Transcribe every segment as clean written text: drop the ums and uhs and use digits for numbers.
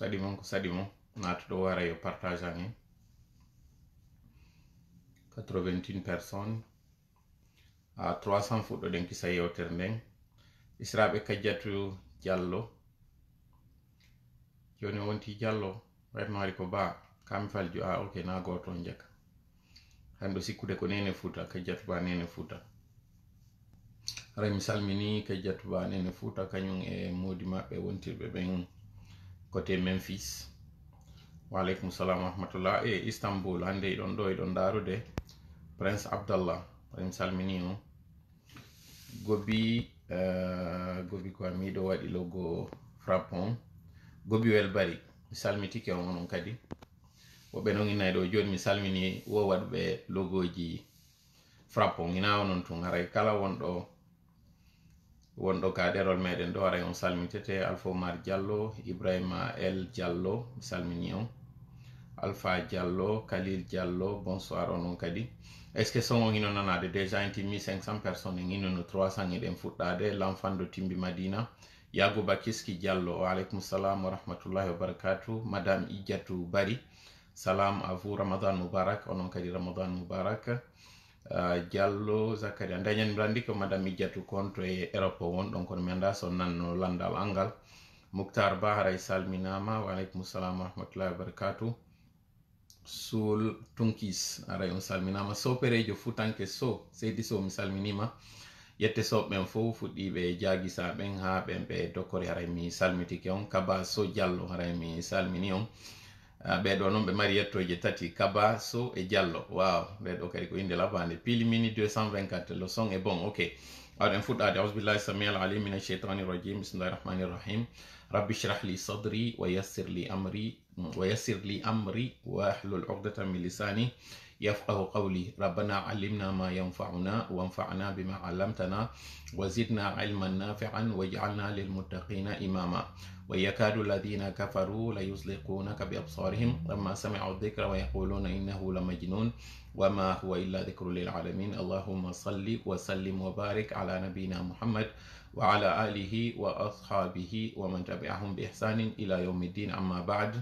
Sadimon ko Sadimon natuɗo wara yo partage en 81 personnes à 300 fuɗɗoɗen kisa yewtere nden Israɓe Kadiatou Diallo joni wonti Diallo wayatno ko ba kam falju ok na goto on jaka hande sikkude ko nene Fouta Kadiatou Ba nene Fouta ara mi salmini Kadiatou Ba nene Fouta kañum e modi mabɓe wontirɓe ɓen côté Memphis. Wa alaikum salam wa rahmatullah. E Istanbul hande iɗon ɗo iɗon darude Prince Abdallah mi salmini on gobi gobi ko mi ɗo waɗi logo frappon gobi welbari mi salmitike on onon kadi woɓɓe noon innayi ɗo joni mi salmini wo waɗɓe logoji frappon ina onon tun haray kala wonɗo ka ɗerol meɗen ɗo aray on salmitete Alpha Omar Diallo, Ibrahima El Diallo mi salmini on, Alpha Diallo, Khalil Diallo, bonsoir onon kadi. Est ce que son on ino nanade déjà inti 1500 personnes en ino no 300 eɗen fuɗɗade l'enfant de Timbi Madina Yagouba Kiski Diallo. Wa alaikum salam wa rahmatullahi wa barakatuh. Madame Idjatou Bari, salam à vous, Ramadan Mubarak onon kadi Ramadan Mubarak. Diallo Zakaria dañen brandi ko Madame Idjatou konto e Europe won donc on mi anda so nanno landal angal. Muktar Bahara salminama. Wa alaikum salam wa rahmatullahi wa barakatuh. Sul Tunkis aray on salminama. Soperejo Futanke So Seydi So mi salminima. Yette soɓɓen fof fuɗɗiɓe jagisaɓen ha ɓen ɓe dokkori haray mi salmitike on. Kaba So Diallo haray mi salmini on. Ɓeɗo noon ɓe mari yettoje tati Kaba So e Diallo. Wow, ɓeɗo kadi ko inde labande pili mini 224 le son est bon. Ok, awɗen fuɗɗade ausbillahi samial alim min alcheytani rajim bismillahi rahmani rahim rabbi shrah li sadri wa yassir li amri wa ahlul uqdatan min lisani يفقه قولي ربنا علمنا ما ينفعنا وانفعنا بما علمتنا وزدنا علما نافعا واجعلنا للمتقين إماما ويكاد الذين كفروا ليزلقونك بأبصارهم لما سمعوا الذكر ويقولون إنه لمجنون وما هو إلا ذكر للعالمين اللهم صل وسلم وبارك على نبينا محمد وعلى آله وأصحابه ومن تبعهم بإحسان إلى يوم الدين أما بعد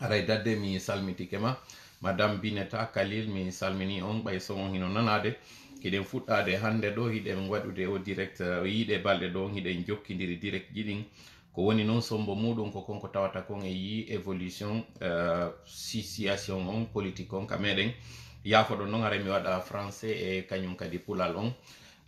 أريد مي سلمتي كما Madame Bineta Khalil mi salmini on ɓay so on hino nanade kiɗen fuɗɗade hande ɗo hiɗen waɗude o direct yiiɗe balɗe ɗo hiɗen jokkidiri direct jiɗin ko woni noon sombo muɗum ko konko tawata kon e yi évolution situation on politique on ka meɗen yafoɗo noon ara mi waɗa français e kañum kadi pulal on.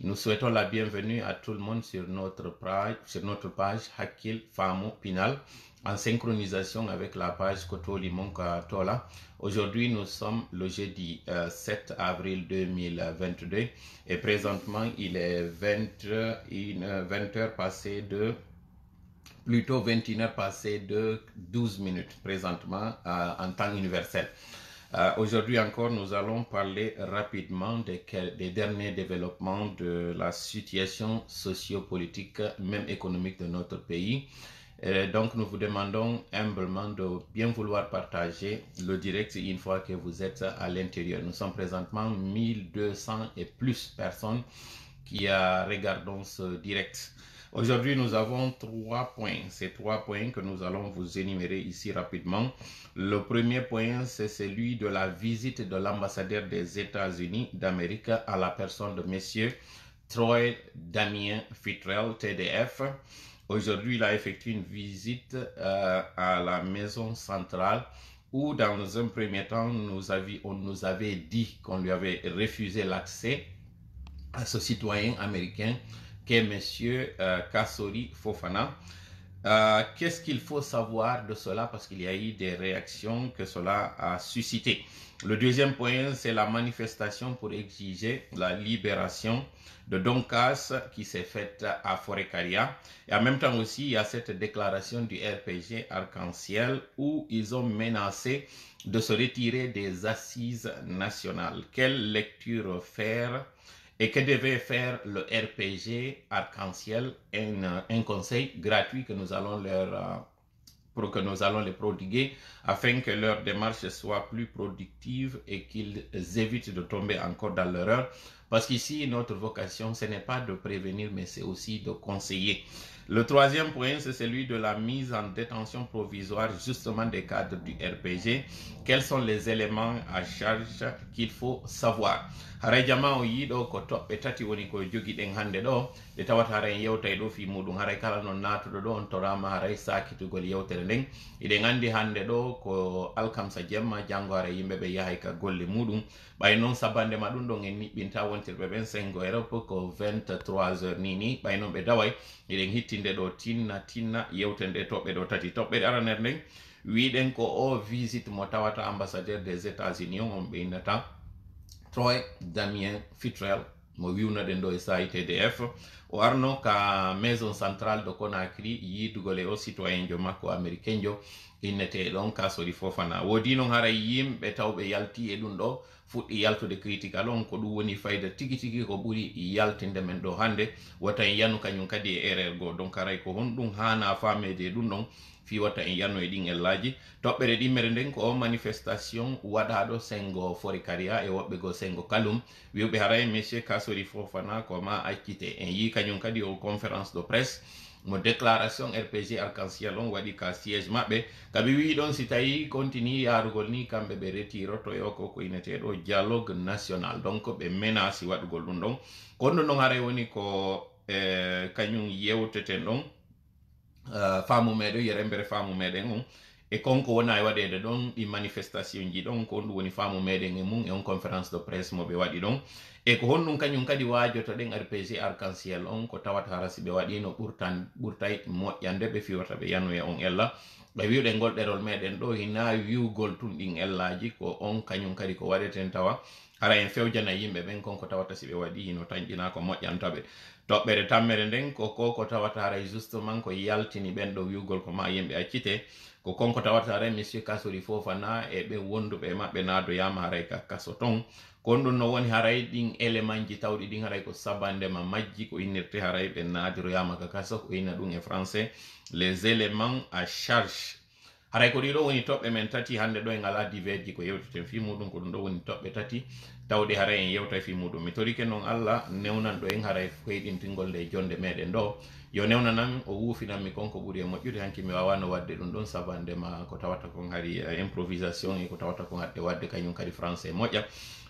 Nous souhaitons la bienvenue à tout le monde sur notre page Hakkil Famo Pinal en synchronisation avec la page Kotoli Monka Tola. Aujourd'hui, nous sommes le jeudi 7 avril 2022 et présentement, il est 21h passé de... plutôt 21h passé de 12 minutes présentement en temps universel. Aujourd'hui encore, nous allons parler rapidement des derniers développements de la situation socio-politique, même économique de notre pays. Donc, nous vous demandons humblement de bien vouloir partager le direct une fois que vous êtes à l'intérieur. Nous sommes présentement 1200 et plus personnes qui regardent ce direct. Aujourd'hui, nous avons 3 points. Ces 3 points que nous allons vous énumérer ici rapidement. Le premier point, c'est celui de la visite de l'ambassadeur des États-Unis d'Amérique à la personne de Monsieur Troy Damien Fitrell, TDF. Aujourd'hui, il a effectué une visite à la maison centrale où, dans un premier temps, on nous avait dit qu'on lui avait refusé l'accès à ce citoyen américain qu'est Monsieur Kassori Fofana. Qu'est-ce qu'il faut savoir de cela parce qu'il y a eu des réactions que cela a suscité. Le deuxième point, c'est la manifestation pour exiger la libération de Doncas qui s'est faite à Forécaria. Et en même temps aussi, il y a cette déclaration du RPG Arc-en-Ciel où ils ont menacé de se retirer des assises nationales. Quelle lecture faire? Et que devait faire le RPG Arc-en-Ciel, un conseil gratuit que nous allons les prodiguer afin que leur démarche soit plus productive et qu'ils évitent de tomber encore dans l'erreur. Parce qu'ici, notre vocation, ce n'est pas de prévenir, mais c'est aussi de conseiller. Le troisième point, c'est celui de la mise en détention provisoire justement des cadres du RPG. Quels sont les éléments à charge qu'il faut savoir? Haray jama o yiɗo ko toɓɓe tati woni ko jogiɗen hande ɗo ɗe tawata haray yewtay ɗo fi muɗum haray kala non natuɗo ɗo on torama haray sakitugol yewtere nden eɗen andi hande ɗo ko alkamsa jemma janggo haray yimɓeɓe yahay ka golle muɗum ɓay noon sabandema ɗum ɗon en niɓɓinta wontirɓe ɓen sengo Europe ko 23h ni ɓay noon ɓe daway eɗen hittinde ɗo tinna yewtere nde toɓɓe ɗo tati toɓɓe araner nden wiɗen ko o visite mo tawata ambassadeur des États-Unis on ɓe innata Troy Damien Fitrel mo wiwnaɗen ɗo e SAI TDF o arno ka maison centrale de Conakry yidugol e o citoyen jo makko américain jo innete ɗon Kassory Fofana wodi noon haray yimɓe tawɓe yalti e ɗum ɗo fuɗɗi yaltude critical on ko ɗum woni fayda tigi ko ɓuri yaltinde men ɗo hande wata en yanu kañum kadi e erreur go donc haray ko honɗum hana famede ɗum ɗon fi wata en yanno e ɗin ellaji toɓɓere ɗimmere nden ko o manifestation waɗaɗo sengo Forikaria e woɓɓe go sengo Kalum wiwɓe haray monsieur Kassory Fofana ko ma accite en yi kañum kadi o conférence de presse mo déclaration RPG arc-en-ciel on waɗi ka siège maɓɓe kaɓe wi ɗon si tawi continue yarugol ni kamɓe ɓe retiroto e o ko inneteɗo dialogue national donc ɓe menace waɗugol ɗum ɗon kono ɗum ɗon haray woni ko kañum yewteten ɗon faamu meɗen yerembere faamu meɗen on e konko wona e waɗede ɗon ɗi manifestation ji ɗon ko ɗum woni faamu meɗen e mum e on conférence de presse mo ɓe waɗi ɗon e ko honɗum kañum kadi wajoto ɗen RPG arc-en-ciel on ko tawata hara si ɓe waɗino ɓurtay moƴƴande ɓe fiwata ɓe yanu e on ella ɓe wiwɗe ngol ɗerol meɗen ɗo hina wiwgol tun ɗin ellaji ko on kañum kadi ko waɗeten tawa hara en fewjana yimɓe ɓen konko tawata si ɓe waɗi hino tañƴina ko moƴƴantaɓe toɓɓere tammere nden ko tawata haray justement ko yaltini ɓen ɗo wiwgol ko ma yimɓe accite ko konko tawata haray monsieur Kassory Fofana e ɓe wonduɓe maɓɓe nadoyama haray ka kaso ton kon ɗum no woni haray ɗin élément ji tawɗi ɗin haray ko sabandema majji ko innirte haray ɓe nadiroyama ka kaso ko inna ɗum e français les éléments à charge haray ko ɗiɗo woni toɓɓe men tati hande ɗo en ala diverji ko yewteten fi muɗum ko ɗum ɗo woni toɓɓe tati tawɗe haray en yewta fi muɗum mi torike noon Allah newnan ɗo en haray koyɗintingol nde jonde meɗen ɗo yo newnanan o wuufinanmi konko ɓuuri e moƴƴude hanki mi wawano wadde ɗum ɗon sabandema ko tawata kon hari improvisation e ko tawata kon hadde wadde kañum kadi français moƴƴa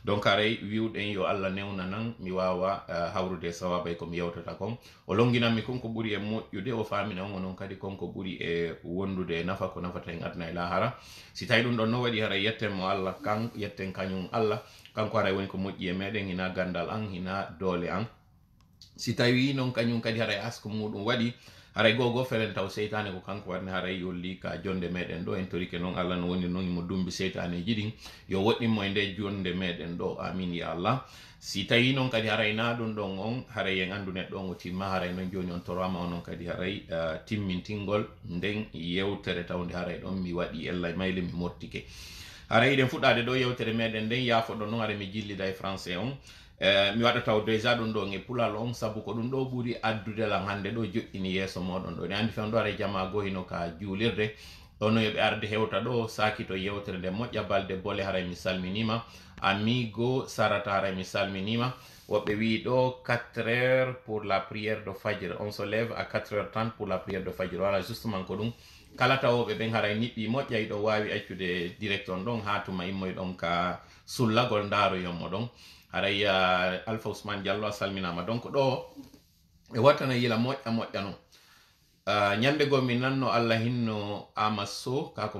donc haray wiwɗen yo Allah newnanan mi wawa hawrude sawaba e komi yewtata kon o longinanmi konko ɓuuri e moƴƴude o famina on onon kadi konko ɓuuri e wondude e nafa ko nafata en adna e lahara si tawi ɗum ɗon no waɗi haray yetten mo Allah yetten kañum Allah kanko haray woni ko moƴƴi e meɗen hina gandal an hina doole an si tawi noon kañum kadi haray asko muɗum waɗi haray gogo feren taw seytane ko kanko warne haray yolli ka jonde meɗen ɗo en torike noon Allah no woni noon mo dumbi seytane jiɗin yo woɗɗinmo e nde jonde meɗen ɗo amin ya Allah si tawi noon kadi haray na ɗum ɗon on haray en andu neɗɗo on o timma haray noon joni on torama onon kadi haray timmintingol nden yewtere tawde haray ɗon mi waɗi ella mayle mi mottike haray ɗen fuɗɗade ɗo yewtere meɗen nden yafoɗo noon haray mi jillida e français on mi waɗa taw déjà ɗum ɗo e pulal on sabu ko ɗum ɗo ɓuuri addude lan hande ɗo joƴƴini yeeso moɗon ɗo ne andi fen ɗo ara jama go hino ka juulirde ɗono yoɓe arde hewta ɗo sakito yewtere nde moƴƴa balde bole haray mi salminima amigo Sarata haray mi salminima woɓɓe wi ɗo 4h pour la prière de Fajr on se lève à 4h30 pour la prière de Fajr voilà justement ko ɗum kala tawoɓe ɓen haray niɓɓi moƴƴa yiɗo wawi accude direct on ɗon ha tuma immoye ɗon ka sullagol ndaroyonmo ɗon haray Alpha Ousmane Diallo a salminama donc ɗo e wattana yila moƴƴa no ñande go mi nanno Allah hinno Amaso kako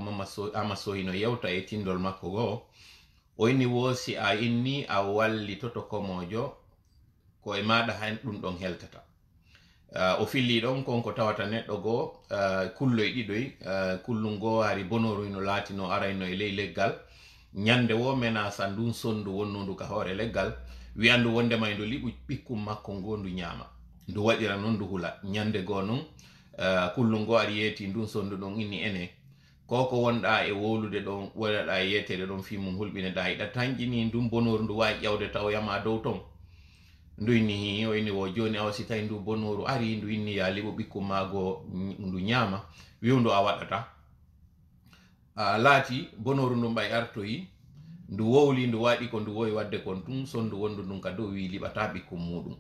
Amaso hino yewta e tindol makko go o inni wosi a inni a wallitoto komojo ko e maɗa han ɗum ɗon heltata o filli ɗon konko tawata neɗɗo go kulloy ɗiɗoy kullum go hari bonoru no laatino arayno e ley leggal ñande wo menasa ndun sondu wonnundu ka hoore leggal wiyandu wondema e ndu liɓu ɓikkum makko ngo ndu ñaama ndu waɗira noon ndu hula ñande goo noon kullum go ari yeeti ndun sondu ɗon inni ene koko wonɗa e wolude ɗon woɗaɗa e yettede ɗon fi mum hulɓineɗa hiɗa tanƴini ndun bonoru ndu wawi ƴewde taw yama dow ton ndu inni o inni wo joni awa si tawi ndu bonoru ari ndu inni ya liɓu ɓikkum mago ndu ñaama wiwndu a waɗata laati bonoru ndum ɓay artoyi ndu wowli ndu waɗi ko ndu wowi wadde kon tun sondu wondu ndun ka dow wi liɓata ɓikkum muɗum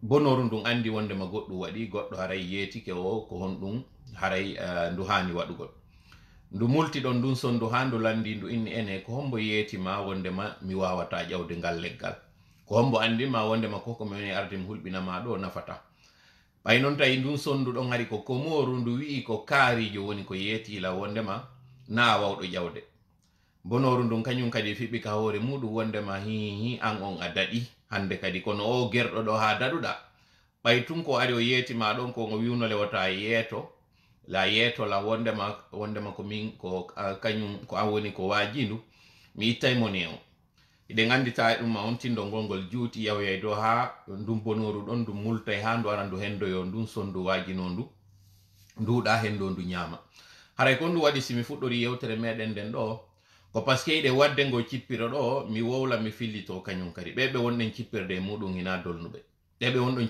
bonoru ndun andi wonde ma goɗɗum waɗi goɗɗo haray yeetike o ko honɗum haray ndu hani waɗugol ndu multi ɗon ndun sondu ha ndu landi ndu inni ene ko hombo yeetima wondema mi wawata ƴawde ngal leggal ko hombo andima wondema koko mi woni arde mi hulɓinama ɗo nafata ɓay noon tawi ndun sondu ɗon hari ko komoru ndu wi'i ko kaarijo woni ko yeetila wondema na wawɗo ƴawde bonoru ndun kañum kadi fiɓɓi ka hoore muɗum wondema hihi an on a daɗi hande kadi kono o gerɗo ɗo ha daɗuɗa ɓay tun ko ari o yeetima ɗon ko o wiwnole wota yeeto la wondema ko min ko kañum ko an woni ko waajindu mi ittay mone o iɗen andita ɗum ma on tindo ngolngol juuti yawyay dow ha ndum bonoru ɗon ndu multay ha ndu ara ndu hendoyo ndun sondu waajino ndu nduɗa hendo ndu ñaama haray ko ndu waɗi simi fuɗɗori yewtere meɗen nden ɗo ko par ce que iɗe wadde ngo cippiro ɗo mi wowla mi fillito kañum kadi ɓeɓe wonɗen cippirde muɗum hina dolnuɓe ɓeɓe wonɗon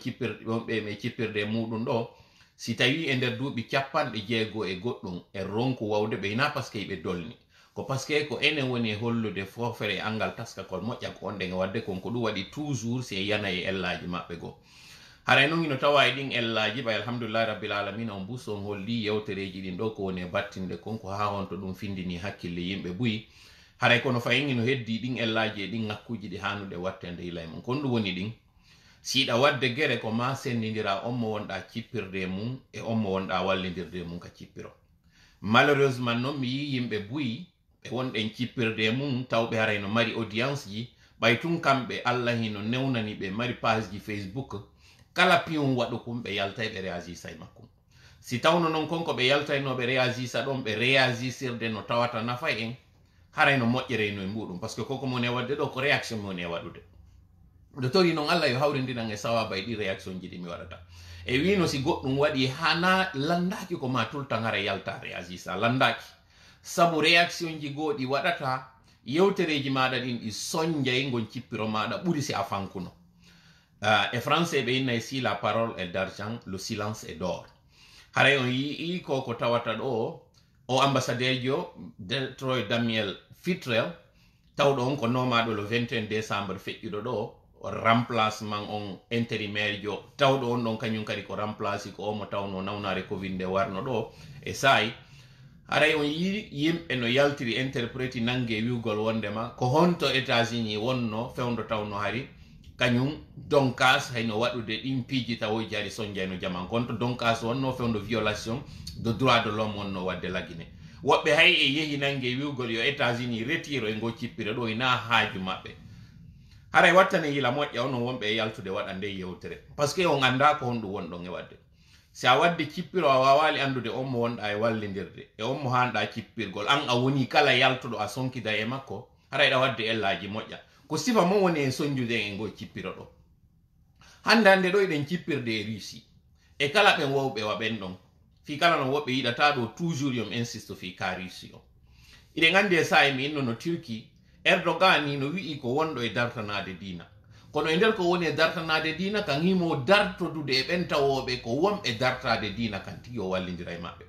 ɓe cippirde muɗum ɗo si tawi e nder duuɓi 60 e goɗɗum e ronku wawde ɓe hina par ce que ɓe dolni ko par ce que ko enen woni hollude fofere angal taskakol moƴƴa ko onɗen e wadde kon ko ɗum waɗi toujours si yana e ellaji maɓɓe goo haray noon ino tawa e ɗin ellaji ɓay alhamdoulillahi rabbil alamina on buus on holli yewtereji ɗin ɗo ko woni e battinde kon ko ha honto ɗum findini hakkille yimɓe buyi haray kono fayin ino heddi ɗin ellaji e ɗin ngakkuji ɗi hanuɗe wattende ilay mum kon ɗum woni ɗin siɗa wadde gere ko ma sendidira on mo wonɗa cippirde mum e on mo wonɗa wallidirde mum ka cippiro malheureusement noon mi yi yimɓe buyi ɓe wonɗen cippirde mum tawɓe haray no mari audience ji ɓay tun kamɓe allah hino newnani ɓe mari page ji facebook kala piyum waɗu kum ɓe yaltay ɓe réagisa e makkum si tawno noon konko ɓe yaltaynoɓe réagisa ɗon ɓe réagisirde no tawata nafa en haray no moƴƴereyno e muɗum par ce que koko mone wadde ɗo ko réaction mone waɗude nde tori noon allah yo hawrindinan e sawaba e ɗi réaction ji ɗi mi waɗata e wino si goɗɗum waɗi hana landaki ko ma tout le temps hara yalta réagisa landaki sabu réaction ji goo ɗi waɗata yewtereji maɗa ɗin ɗi soñjay gon cippiro maɗa ɓuri si a fankuno e français ɓe innay si la parole est d'argent le silence est d'or haray on yii ko tawata ɗo o ambassadeur jo Detroit Daniel Fitrel tawɗo on ko nomaɗo le 21 décembre feƴƴuɗo ɗo remplacement on intérimaire jo tawɗo on ɗon kañum kadi ko remplaci ko omo tawno nawnare covid nde warno ɗo e sayi haray on yi yimɓe no yaltiri interpréti nangue wiwgol wondema ko honto États-Unis wonno fewdo tawno hari kañum donkas hayno waɗude ɗin piiji tawoji hari soñjayno jaman konto donkas wonno fewdo violation de droit de l'homme wonno wadde lagine woɓɓe hay e yeehi nangue wiwgol yo États-Unis retiro e ngo cippire ɗo ina haaju maɓɓe haray wattane yila moƴƴa onon wonɓe e yaltude waɗa nde yewtere par ce que on anda ko honɗum wonɗon e wadde si a wadde cippiro a wawali andude on mo wonɗa e wallidirde e on mo hanɗa cippirgol an a woni kala yaltuɗo a sonkida e makko haray ɗa wadde ellaji moƴƴa ko sifa mo woni e soñjude e ngo cippiro ɗo hande hande ɗo eɗen cippirde e Russie e kala ɓen wowɓe waɓen ɗon fi kala no woɓɓe yiɗata ɗo toujours yom insiste fi ka Russie o iɗen andi e sahi mi inno no Turquie Erdogan ni no wi'i ko wonɗo e dartanade dina kono e nder ko woni e dartanade dina kan himo dartodude e ɓen tawoɓe ko wonɓe dartade dina kan tigi o wallidira e maɓɓe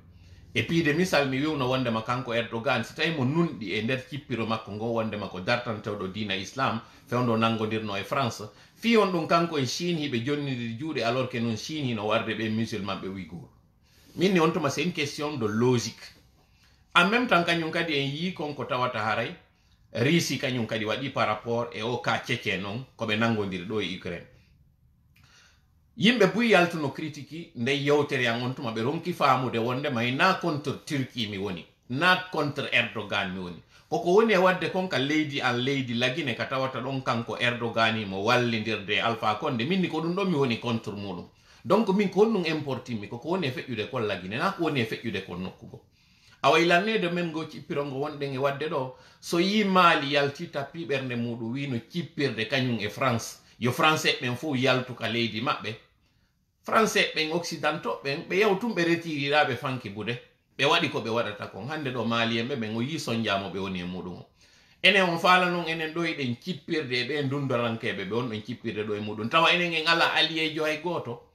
e piide misal mi wiwno wondema kanko Erdogan si tawi mo nunɗi e nder cippiro makko ngo wondema ko dartantewɗo dina islam fewdo nangodirno e France fi on ɗum kanko e Chine hiɓe jonnidiri juuɗe alors que noon Chine hino warde ɓe musulman ɓe Ouïghour minni on tuma c'est une question de logique en même temps kañum kadi en yi konko tawata haray Russie kañum kadi waɗi par rapport e o ka cece noon koɓe nangodiri ɗo e Ukraine yimɓe buyi yaltuno critique nde yewtere an on tuma ɓe ronki faamude wondema na contre Turquie mi woni na contre Erdogan mi woni koko woni e wadde kon ka leydi an leydi lagine ka tawata ɗon kanko Erdogan mo wallidirde Alpha Condé minni ko ɗum ɗon mi woni contre muɗum donc min ko honɗum importimi koko woni e feƴƴude kon lagine na ko woni e feƴƴude kon nokkugo awa ilannede men go cippirongo wonɗen e wadde ɗo so yi maali yalti tappi ɓernde muɗum wino cippirde kañum e France yo français ɓen fof yaltu ka leydi maɓɓe français ɓen occidentaux ɓen ɓe yewtum ɓe retiriraɓe fanki bude ɓe waɗi ko ɓe waɗata kon hande ɗo maali en ɓe o yi sonjamo ɓe woni e muɗum o enen on faala noon enen ɗo eɗen cippirde e ɓe dundorankeɓe ɓe on ɗon cippirde ɗo e muɗum tawa enen en ala alliéjo hay goto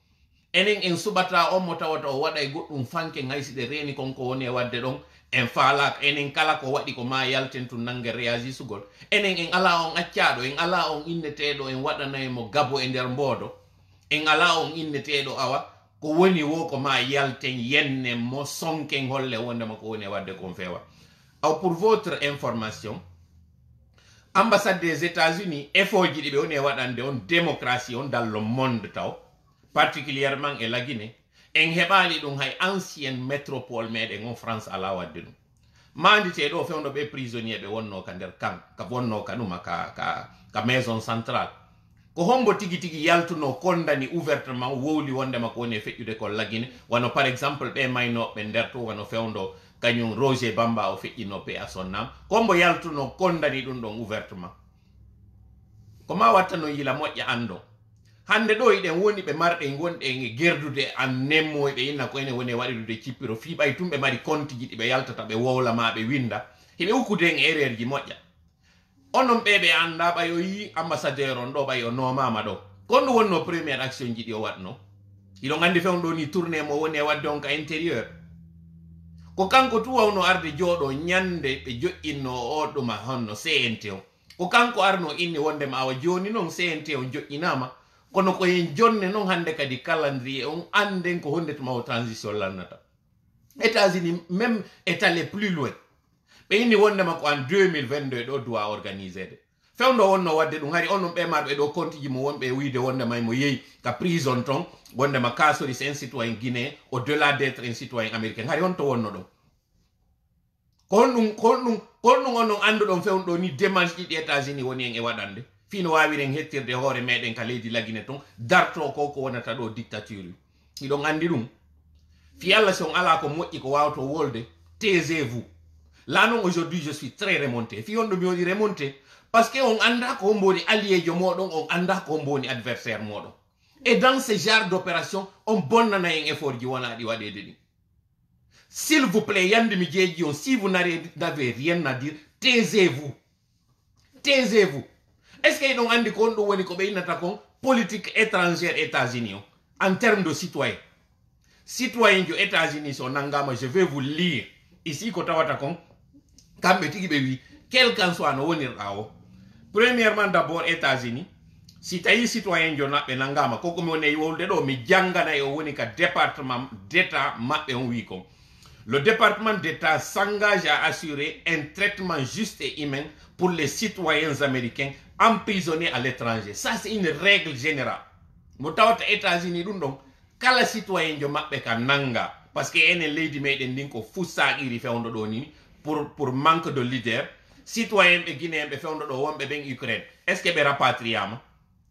enen en suɓata on mo tawata o waɗa e goɗɗum fanke haysiɗe reeni konko woni e wadde ɗon en faalaka enen kala ko waɗi ko ma yalten tu nangue réagisugol enen en ala on accaɗo en ala on inneteɗo en waɗanaymo gabo e nder mboodo en ala on inneteɗo awa ko woni wo ko ma yalten yenne mo sonken holle wondema ko woni wadde kon fewa. Aw pour votre information, ambassade des États-Unis effort ji ɗiɓe woni waɗande on démocratie on dans le monde taw particulièrement e la Guinée en heɓali ɗum hay ancienne métropole meɗen on France ala wadde ɗum. Manditeɗo o fewno ɓe prisonnier ɓe wonno ka nder camp ka wonno ka ɗuma ka maison centrale ko hombo tigi tigi yaltuno kondani ouvertement wowli wondema ko woni feƴƴude ko lagine wano par exemple ɓe maynoɓe nder to wano fewndo kañum Roger Bamba o feƴƴino pe a son nam ko hombo yaltuno kondani ɗum ɗon ouvertement ko ma watta no yila moƴƴa ando hande ɗo iɗen woni ɓe marɗe gonɗe e gerdude an nemmoy ɓe inna ko ene woni waɗidude cippiro fiɓay tum ɓe mari compte ji ɗi ɓe yaltata ɓe wowlama ɓe winda hiɓe ukkuden erreur ji moƴƴa onon ɓe anda ɓay o yi ambassadeur on ɗo ɓay o nomama ɗo kon ɗum wonno première action ji ɗi o watno iɗon andi fewn ɗo ni tourné mo woni e wadde on ka intérieur ko kanko tu wawno arde jooɗo ñande ɓe joƴƴinno o ɗuma honno CNT o ko kanko arno inni wondema awa joni noon CNT o joƴƴinama kono ko en jonne noon hande kadi calendrier on anden ko honde tuma o transition lannata. États-Unis même est allé plus loin ɓe inni wondema ko en 2022 ɗo doit organiser de fewndo wonno wadde ɗum hari onon ɓe marɓe ɗo compte ji mo wonɓe wiide wondema mo yeehi ka prison ton wondema kasori c'est un citoyen guinéen au delà d'être un citoyen américain hari on to wonno ɗon kon ɗum onon anduɗon fewndo ni démarche ɗiɗi États-Unis woni en e waɗande fino wawiren hettirde hoore meɗen ka leydi lagine ton darto ko wonata ɗo dictature iɗon andi ɗum fi Allah si on ala ko moƴƴi ko wawto wolde taisez-vous. Là non, aujourd'hui je suis très remonté fi on ɗo mi woni remonté parce que on anda ko homboni alliéjo moɗon on anda ko homboni adversaire moɗon et dans ce genre d'opération on bonnana en effort ji wona ɗi waɗede ɗi. S'il vous plaît yande mi jeeji on si vous n'avez rien à dire taisez-vous. Taisez-vous. Est-ce que iɗon andi ko on ɗum woni ko ɓe innata kon politique étrangère États-Unis o en termes de citoyen jo États-Unis so nangama je vais vous lire ici ko tawata kon kamɓe tigi ɓe wi quel qu'en soit no wonirɗa o premièrement d'abord États-Unis si tawi citoyen jo naɓɓe nangama ko komi woni e wolde ɗo mi jangana e o woni ka département d'état maɓɓe on wi kon le département d'état s'engage à assurer un traitement juste et humain pour les citoyens américains emprisonnés à l'étranger. Ça c'est une règle générale mo tawata États-Unis ɗum ɗon kala citoyen jo maɓɓe ka nanga parce que enen leydi meɗen ndin ko fussaqiri fewndo ɗo ni pour manque de leader citoyen ɓe guinéen ɓe fewndo ɗo wonɓe ɓen Ukraine est ce que ɓe rapatriama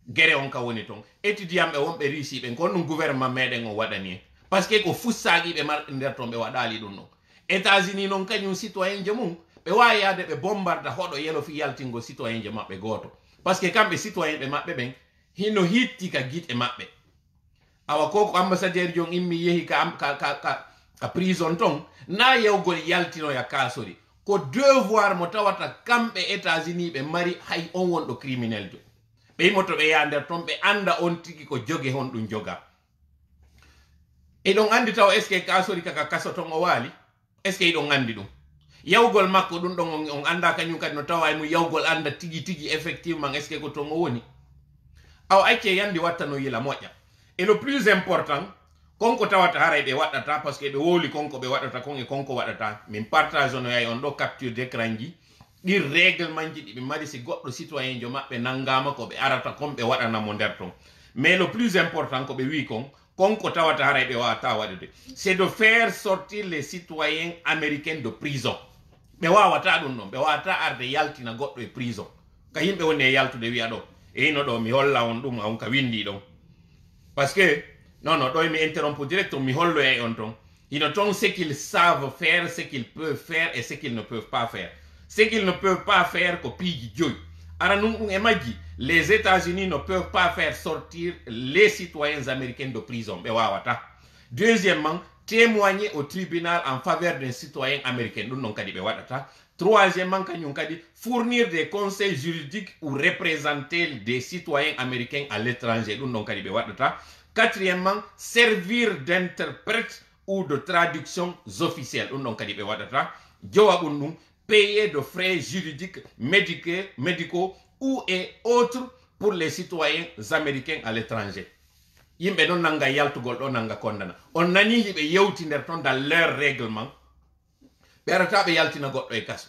guere on ka woni ton étudiant ɓe wonɓe Russie ɓen kon ɗum gouvernement meɗen o waɗani parce que ko fussaqiɓe marɗe nder ton ɓe waɗali ɗum ɗon États-Unis noon kañum citoyen jo mum ɓe wawi yaade ɓe bombarda hoɗo yelo fi yaltingo citoyen jo maɓɓe goto parce que kamɓe citoyen ɓe maɓɓe ɓen hino hitti ka guiɗe maɓɓe awa koko ambassadeur jon immi yehi ka prison ton na yewgol yaltinoya kasori ko devoir mo tawata kamɓe États-Unis ɓe mari hay on wonɗo criminel jo ɓe yimoto ɓe ya nder ton ɓe anda on tigi ko jogue hon ɗum joga e ɗon andi taw est ce que kasori kaka kaso ton o waali est ce que iɗon andi ɗum yawgol makko ɗum ɗon on anda kañum kadi no tawa mo yawgol anda tigi tigi effectivement est ce que ko ton o woni aw acce yandi watta no yila moƴƴa et le plus important konko tawata haray ɓe waɗata parce que ɓe wowli konko ɓe waɗata kon e konko waɗata min partage no yay on ɗo capture d'écran ji ɗi réglement ji ɗi ɓe mari si goɗɗo citoyen jo maɓɓe nangama ko ɓe arata kon ɓe waɗanamo nder ton mais le plus important ko ɓe wi konko tawata haray ɓe wawata waɗude c'est de faire sortir les citoyens américains de prison ɓe wawata ɗum ɗon ɓe wawata arde yaltina goɗɗo e prison ka yimɓe woni e yaltude wiya ɗo e ino ɗo mi holla on ɗum on ka windi ɗon parce que non ɗo mi interrompo direct mi hollo e on ton ino ton ce qu'ils savent faire ce qu'ils peuvent faire et ce qu'ils ne peuvent pas faire ce qu'ils ne peuvent pas faire ko piiji joyi ara num ɗum e majji les États-Unis ne peuvent pas faire sortir les citoyens américains de prison ɓe wawata deuxièmement témoigner au tribunal en faveur d'un citoyen américain ɗum ɗon kadi ɓe waɗata troisièmement kañum kadi fournir des conseils juridiques ou représenter des citoyens américains à l'étranger ɗum ɗon kadi ɓe waɗata quatrièmement servir d'interprète ou de traductions officielles ɗum ɗon kadi ɓe waɗata jowaɓum ɗum payer de frais juridiques médicaux ou et autres pour les citoyens américains à l'étranger yimɓe ɗon nanga yaltugol ɗo nanga kondana on nani hiɓe yewti nder ton dans leur règlement ɓe arata ɓe yaltina goɗɗo e kaso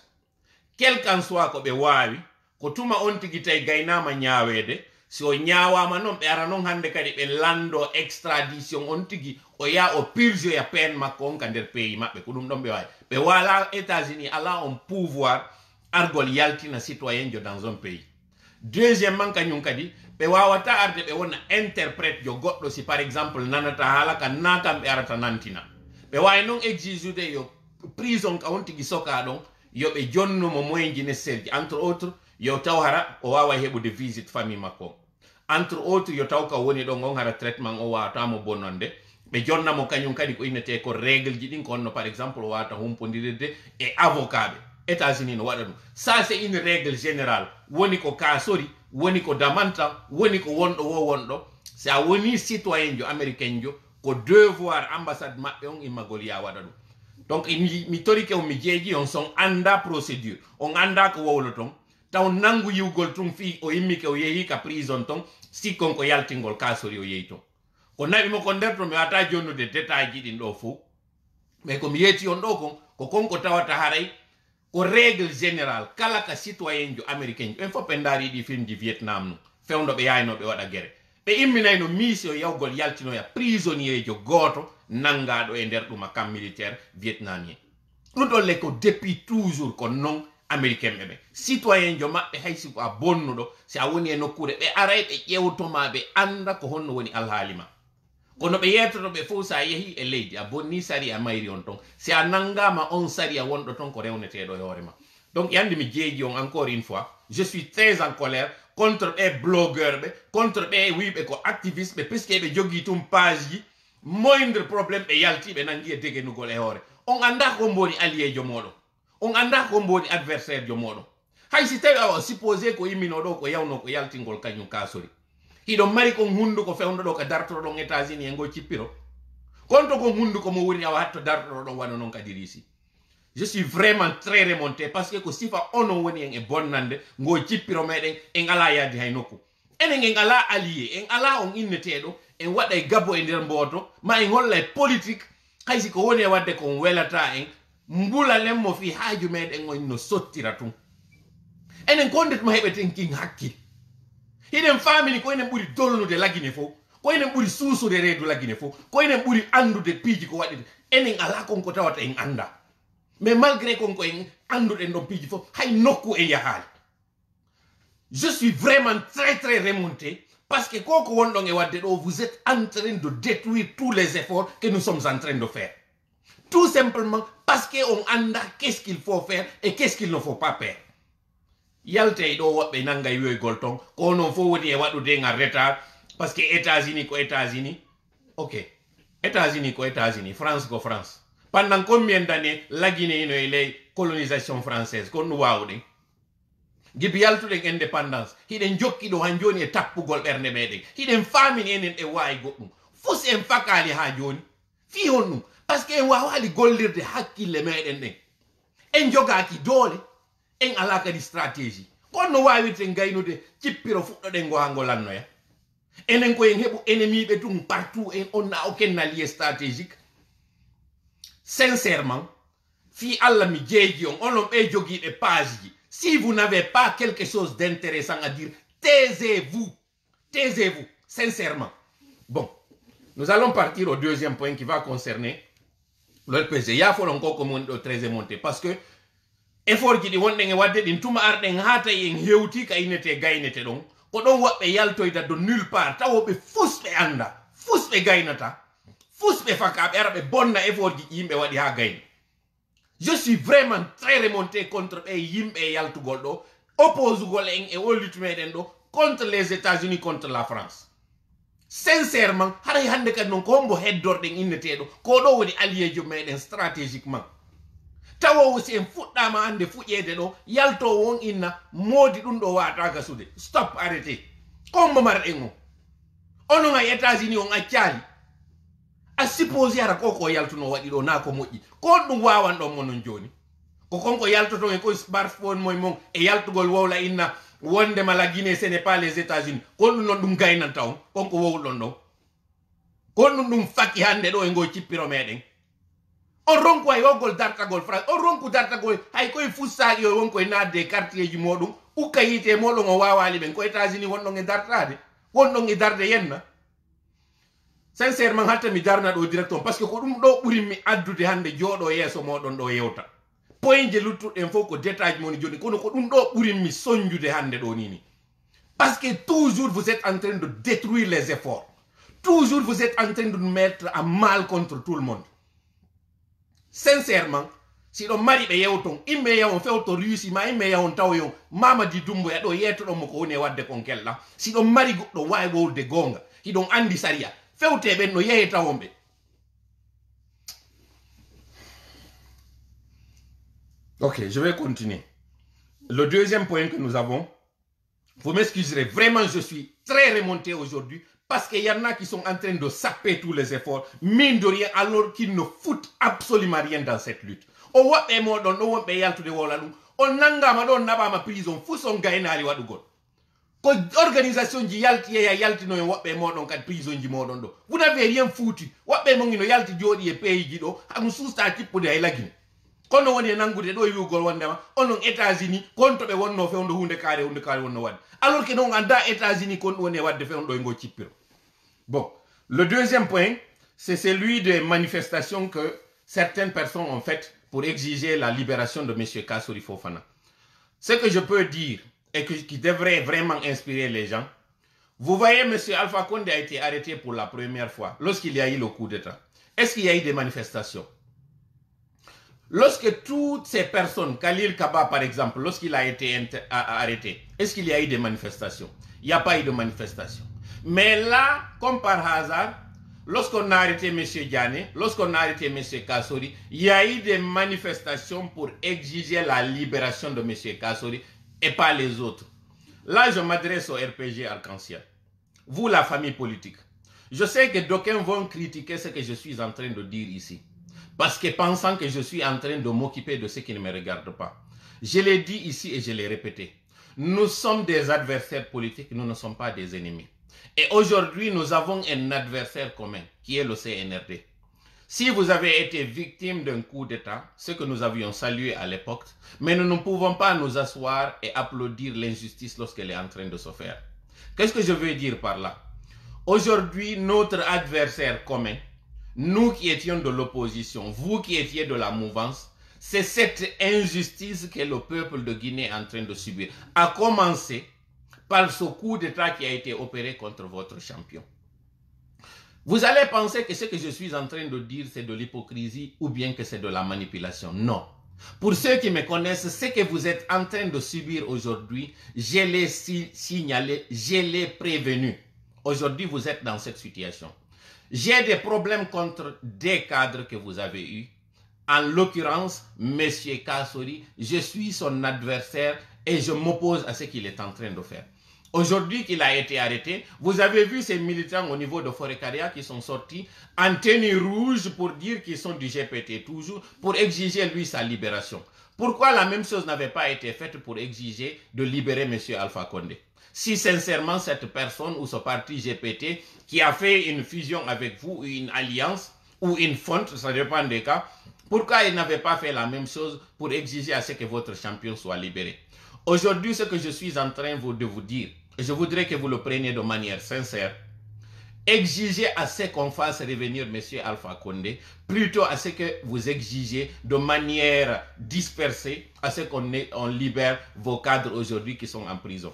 quel qu'en soit ko ɓe waawi ko tuma on tigi tawi gaynama ñaawede si o ñaawama noon ɓe ara noon hannde kadi ɓe lando extradition on tigi o yaha o purgeoya peine makko on ka nder pays maɓɓe ko ɗum ɗon ɓe waawi ɓe wala États-Unis ala on pouvoir argol yaltina citoyen jo dans un pays deuxièmement kañum kadi ɓe wawata arde ɓe wona interprète jo goɗɗo si par exemple nanata haala ka na kam ɓe arata nantina ɓe wawi noon exijude yo prison ka on tigi soka ɗon yoɓe jonnumo moyen ji nécessaire ji entre autres yo taw hara o wawa heɓude visite famille makko entre autres yo taw ka woni ɗon on hara traitement o wawatamo bonnonde ɓe jonnamo kañum kadi ko innete ko règle ji ɗin ko onno par exemple o wawata humpodirde e avocat ɓe États-Unis no waɗa ɗum ça c'est une règle générale woni ko ka sori woni ko damanta woni ko wonɗo wo wonɗo si a woni citoyen jo américain jo ko devoir ambassade maɓɓe on immagol ya waɗa ɗum donc mi torike on mi jeeji on son anda procédure on anda ko wowlo ton taw nangu yiwgol tun fi o immike o yeehi ka prison ton sikkon ko yaltingol ka sori o yeehi ton ko naɓimo ko nder to mi wata jonnude détail ji ɗin ɗo fo mais ko mi yeeti on ɗo kon ko konko tawata haray ko règle générale kala ka citoyen jo américain jo en fof ɓe ndaari ɗi film ji Vietnam no fewnoɓe yaynoɓe waɗa guere ɓe imminayno mission yawgol yaltinoya prisonnier jo gooto nangaɗo e nder ɗuma camp militaire vietnamien ɗum ɗon le ko depuis toujours ko non américain ɓe citoyen jo maɓɓe haysi ko a bonnuɗo si a woni e nokkure ɓe aray ɓe ƴewtoma ɓe anda ko honno woni alhaali ma kono ɓe yettoto ɓe fof sa yeehi e leydi a bonni sari a mayri on ton si a nangama on sari a wonɗo ton ko rewneteɗo e hoorema donc yande mi jeeji on encore une fois je suis très en colère contre ɓe blogueur ɓe contre ɓe wiɓe ko activiste ɓe puisque ɓe jogui tum page ji moindre probléme ɓe yalti ɓe nangi e degenugol e hoore on anda ko mboni allié jo moɗon on anda ko mboni adversaire jo moɗon hay si tawi awa supposé ko immino ɗo ko yawno ko yaltingol kañum ka sori hiɗon mari kon hunduko fewnoɗo ko dartoro ɗon États-Unis e ngo cippiro konto kon hunduko mo woni awa hatto dartoro ɗon waɗa noon kadi risi je suis vraiment très remonté parce que ko sifa onon woni en e bonnande ngo cippiro meɗen en ala yaddi hay nokku enen en ala allié en ala on inneteɗo en waɗa e gabbo e nder mboto ma en holla e politique haysi ko woni e wadde kon welata en mbulalen mo fi haaju meɗen on no sottira tum enen kondet mo heɓeten kin hakkil hiɗen famini ko enen ɓuri dolnude lagine fof ko enen ɓuri suusude reedu lagine fof ko enen ɓuri andude piiji ko waɗide enen ala konko tawata en anda mais malgré konko en anduɗen ɗon piiji fof hay nokku e yahaali je suis vraiment très remonté parce que koko wonɗon e wadde ɗo vous êtes en train de détruire tous les efforts que nous sommes en train de faire tout simplement parce que on anda qu'est-ce qu'il faut faire et qu'est-ce qu'il ne faut pas faire yalte ɗo woɓɓe nangay yoygol ton ko non fo woni e waɗude ngal retard parce que États-Unis ko États-Unis ok États-Unis ko États-Unis France ko France pendant combien d'années laguineyno e ley colonisation française ko ɗum wawɗen gibi yaltuɗen indépendance hiɗen jokki ɗo han joni e tappugol ɓernde meɗen hiɗen famini enen e wawi goɗɗum fus en fakali ha joni fi hon ɗum par ce que en wawali gollirde hakkille meɗen ɗen en jogaki doole en ala kadi stratégie kono wawirten gaynude cippiro fuɗɗoɗen ngo ha ngo lannoya enen koyen heɓu ennemi ɓe tum partout en onna aucun allié stratégique sincèrement fi Allah mi jeeji on onon ɓe jogiiɓe page ji si vous n'avez pas quelque chose d'intéressant à dire taisez-vous sincèrement bon nous allons partir au deuxième point qui va concerner l'OLPG yafolon ko ko mon ɗo très monté parce que effort ji ɗi wonɗen e wadde ɗin tuma arɗen ha tawi en hewti ka innete gaynete ɗon ko ɗon woɓɓe yaltoyda de nulle part tawoɓe fus ɓe anda fus ɓe gaynata fus ɓe faka ɓe ara ɓe bonna effort ji yimɓe waɗi ha gayna je suis vraiment très remonté contre ɓe yimɓe yaltugol ɗo opposugol en e ollutu meɗen ɗo contre les États-Unis contre la France sincèrement haray hande kadi noon ko hombo heddorɗen inneteɗo ko ɗo woni allié jo meɗen stratégiquement tawowo si en fuɗɗama hande fuƴede ɗo yaltowo on inna moodi ɗum ɗo wata gasude stop arrêté kombo marɗen o onon ay États-Unis on accali a supposé ara koko yaltuno waɗi ɗo na ko moƴƴi ko ɗum wawan ɗon monon joni ko konko yaltoto en koye smartphone moye mon e yaltugol wowla inna wonde mala Guinée ce n'est pas les États-Unis ko ɗum noon ɗum gaynanta on konko wowɗon ɗon Kon num faki hande do ngo cippiro meden. On ronko ay wogol dartagol France, on ronko dartagol hay koy fussaaji o wonko e nadde quartier ji modum, ukayite modum o wawali ben ko États-Unis wonno ngi dartade, wonno ngi darde yenna. Sincèrement hatta mi darna do directement parce que ko dum do buri mi addude hande jodo yeso modon do yewta. Point je luttuden fof ko détail moni joni kono ko dum do buri mi sonjude hande do nini. Parce que toujours vous êtes en train de détruire les efforts. Toujours vous êtes en train de nous mettre à mal contre tout le monde. Sincèrement, si on mari be yewton, imme yawon fewto rusi ma imme yawon tawyon, mama di dumbo ya do yeto do moko woni wadde kon kella. Si on mari goddo way wolde gonga, hi don andi saria, fewte ben no yeyta wombe. Ok, je vais continuer. Le deuxième point que nous avons, vous m'excuserez, vraiment je suis très remonté aujourd'hui parce qu'il y en a qui sont en train de saper tous les efforts, mine de rien, alors qu'ils ne foutent absolument rien dans cette lutte. On voit les mots dans nos pays de Wallalou, on n'a pas ma prison, fou son gagne à l'Iwadougon. Organisation di yalti ya yalti no wabe modon kat prison di modon do. Vous n'avez rien foutu. Wabe mo ngino yalti jodi e pays di do, am susta tipo de ay lagin. Kono woni nangude do yugol wondema onon États-Unis konto be wonno fewndo hunde kare wonno wad. Alors que non anda États-Unis kon woni wadde fewndo ngo cippiro. Bon, le deuxième point, c'est celui des manifestations que certaines personnes ont faites pour exiger la libération de M. Kassory Fofana. Ce que je peux dire et qui devrait vraiment inspirer les gens, vous voyez, M. Alpha Condé a été arrêté pour la première fois lorsqu'il y a eu le coup d'État. Est-ce qu'il y a eu des manifestations? Lorsque toutes ces personnes, Khalil Kaba par exemple, lorsqu'il a été arrêté, est-ce qu'il y a eu des manifestations? Il n'y a pas eu de manifestations. Mais là, comme par hasard, lorsqu'on a arrêté M. Diané, lorsqu'on a arrêté M. Kassory, il y a eu des manifestations pour exiger la libération de M. Kassory et pas les autres. Là, je m'adresse au RPG Arc-en-Ciel. Vous, la famille politique. Je sais que d'aucuns vont critiquer ce que je suis en train de dire ici. Parce que pensant que je suis en train de m'occuper de ce qui ne me regarde pas. Je l'ai dit ici et je l'ai répété. Nous sommes des adversaires politiques, nous ne sommes pas des ennemis. Et aujourd'hui, nous avons un adversaire commun, qui est le CNRD. Si vous avez été victime d'un coup d'État, ce que nous avions salué à l'époque, mais nous ne pouvons pas nous asseoir et applaudir l'injustice lorsqu'elle est en train de se faire. Qu'est-ce que je veux dire par là? Aujourd'hui, notre adversaire commun, nous qui étions de l'opposition, vous qui étiez de la mouvance, c'est cette injustice que le peuple de Guinée est en train de subir. À commencer par ce coup d'État qui a été opéré contre votre champion. Vous allez penser que ce que je suis en train de dire, c'est de l'hypocrisie ou bien que c'est de la manipulation. Non. Pour ceux qui me connaissent, ce que vous êtes en train de subir aujourd'hui, je l'ai signalé, je l'ai prévenu. Aujourd'hui, vous êtes dans cette situation. J'ai des problèmes contre des cadres que vous avez eus. En l'occurrence, M. Kassory, je suis son adversaire et je m'oppose à ce qu'il est en train de faire. Aujourd'hui qu'il a été arrêté, vous avez vu ces militants au niveau de Forécaria qui sont sortis en tenue rouge pour dire qu'ils sont du GPT toujours, pour exiger lui sa libération. Pourquoi la même chose n'avait pas été faite pour exiger de libérer M. Alpha Condé? Si sincèrement cette personne ou ce parti GPT qui a fait une fusion avec vous, ou une alliance, ou une fonte, ça dépend des cas, pourquoi il n'avait pas fait la même chose pour exiger à ce que votre champion soit libéré? Aujourd'hui, ce que je suis en train de vous dire, je voudrais que vous le preniez de manière sincère, exigez à ce qu'on fasse revenir M. Alpha Condé, plutôt à ce que vous exigez de manière dispersée, à ce qu'on libère vos cadres aujourd'hui qui sont en prison.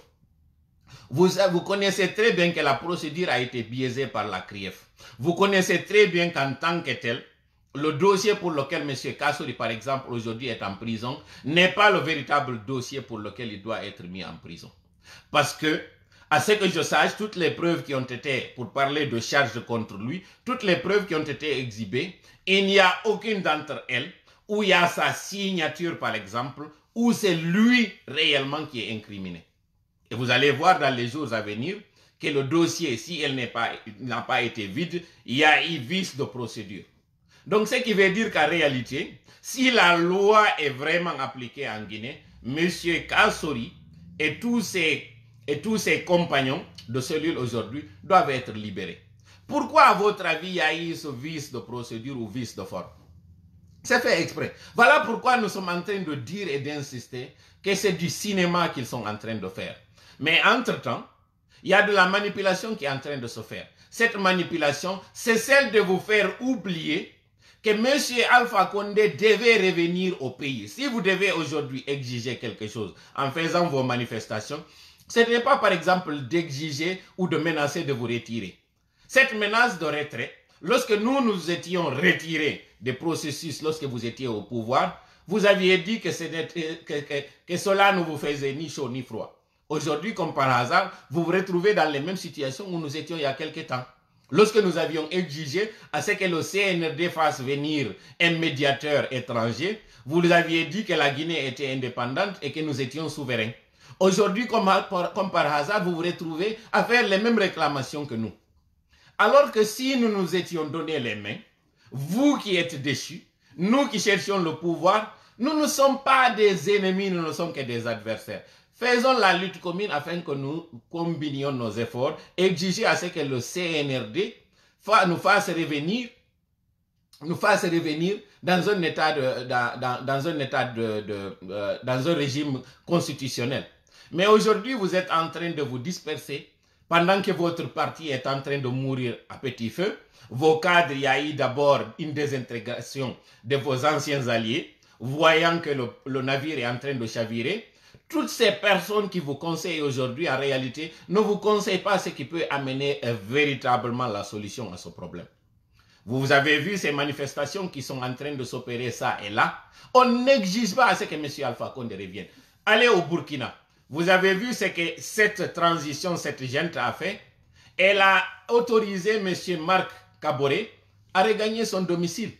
Vous connaissez très bien que la procédure a été biaisée par la CRIEF. Vous connaissez très bien qu'en tant que tel, le dossier pour lequel M. Kassory, par exemple, aujourd'hui est en prison, n'est pas le véritable dossier pour lequel il doit être mis en prison. Parce que, à ce que je sache, toutes les preuves qui ont été, pour parler de charges contre lui, toutes les preuves qui ont été exhibées, il n'y a aucune d'entre elles où il y a sa signature, par exemple, où c'est lui réellement qui est incriminé. Et vous allez voir dans les jours à venir que le dossier, si elle n'a pas été vide, il y a eu vice de procédure. Donc, ce qui veut dire qu'en réalité, si la loi est vraiment appliquée en Guinée, M. Kassory et tous ses compagnons de cellule aujourd'hui doivent être libérés. Pourquoi, à votre avis, il y a eu ce vice de procédure ou vice de forme? C'est fait exprès. Voilà pourquoi nous sommes en train de dire et d'insister que c'est du cinéma qu'ils sont en train de faire. Mais entre-temps, il y a de la manipulation qui est en train de se faire. Cette manipulation, c'est celle de vous faire oublier que M. Alpha Condé devait revenir au pays. Si vous devez aujourd'hui exiger quelque chose en faisant vos manifestations, ce n'est pas par exemple d'exiger ou de menacer de vous retirer. Cette menace de retrait, lorsque nous étions retirés des processus, lorsque vous étiez au pouvoir, vous aviez dit que cela ne vous faisait ni chaud ni froid. Aujourd'hui, comme par hasard, vous vous retrouvez dans les mêmes situations où nous étions il y a quelque temps. Lorsque nous avions exigé à ce que le CNRD fasse venir un médiateur étranger, vous aviez dit que la Guinée était indépendante et que nous étions souverains. Aujourd'hui, comme par hasard, vous vous retrouvez à faire les mêmes réclamations que nous. Alors que si nous nous étions donné les mains, vous qui êtes déchus, nous qui cherchions le pouvoir, nous ne sommes pas des ennemis, nous ne sommes que des adversaires. Faisons la lutte commune afin que nous combinions nos efforts, exiger à ce que le CNRD nous fasse revenir dans un état dans un régime constitutionnel. Mais aujourd'hui, vous êtes en train de vous disperser pendant que votre parti est en train de mourir à petit feu. Vos cadres, il y a eu d'abord une désintégration de vos anciens alliés, voyant que le navire est en train de chavirer. Toutes ces personnes qui vous conseillent aujourd'hui, en réalité, ne vous conseillent pas ce qui peut amener véritablement la solution à ce problème. Vous avez vu ces manifestations qui sont en train de s'opérer ça et là. On n'exige pas à ce que M. Alpha Condé revienne. Allez au Burkina. Vous avez vu ce que cette transition, cette gente a fait. Elle a autorisé M. Marc Kaboré à regagner son domicile,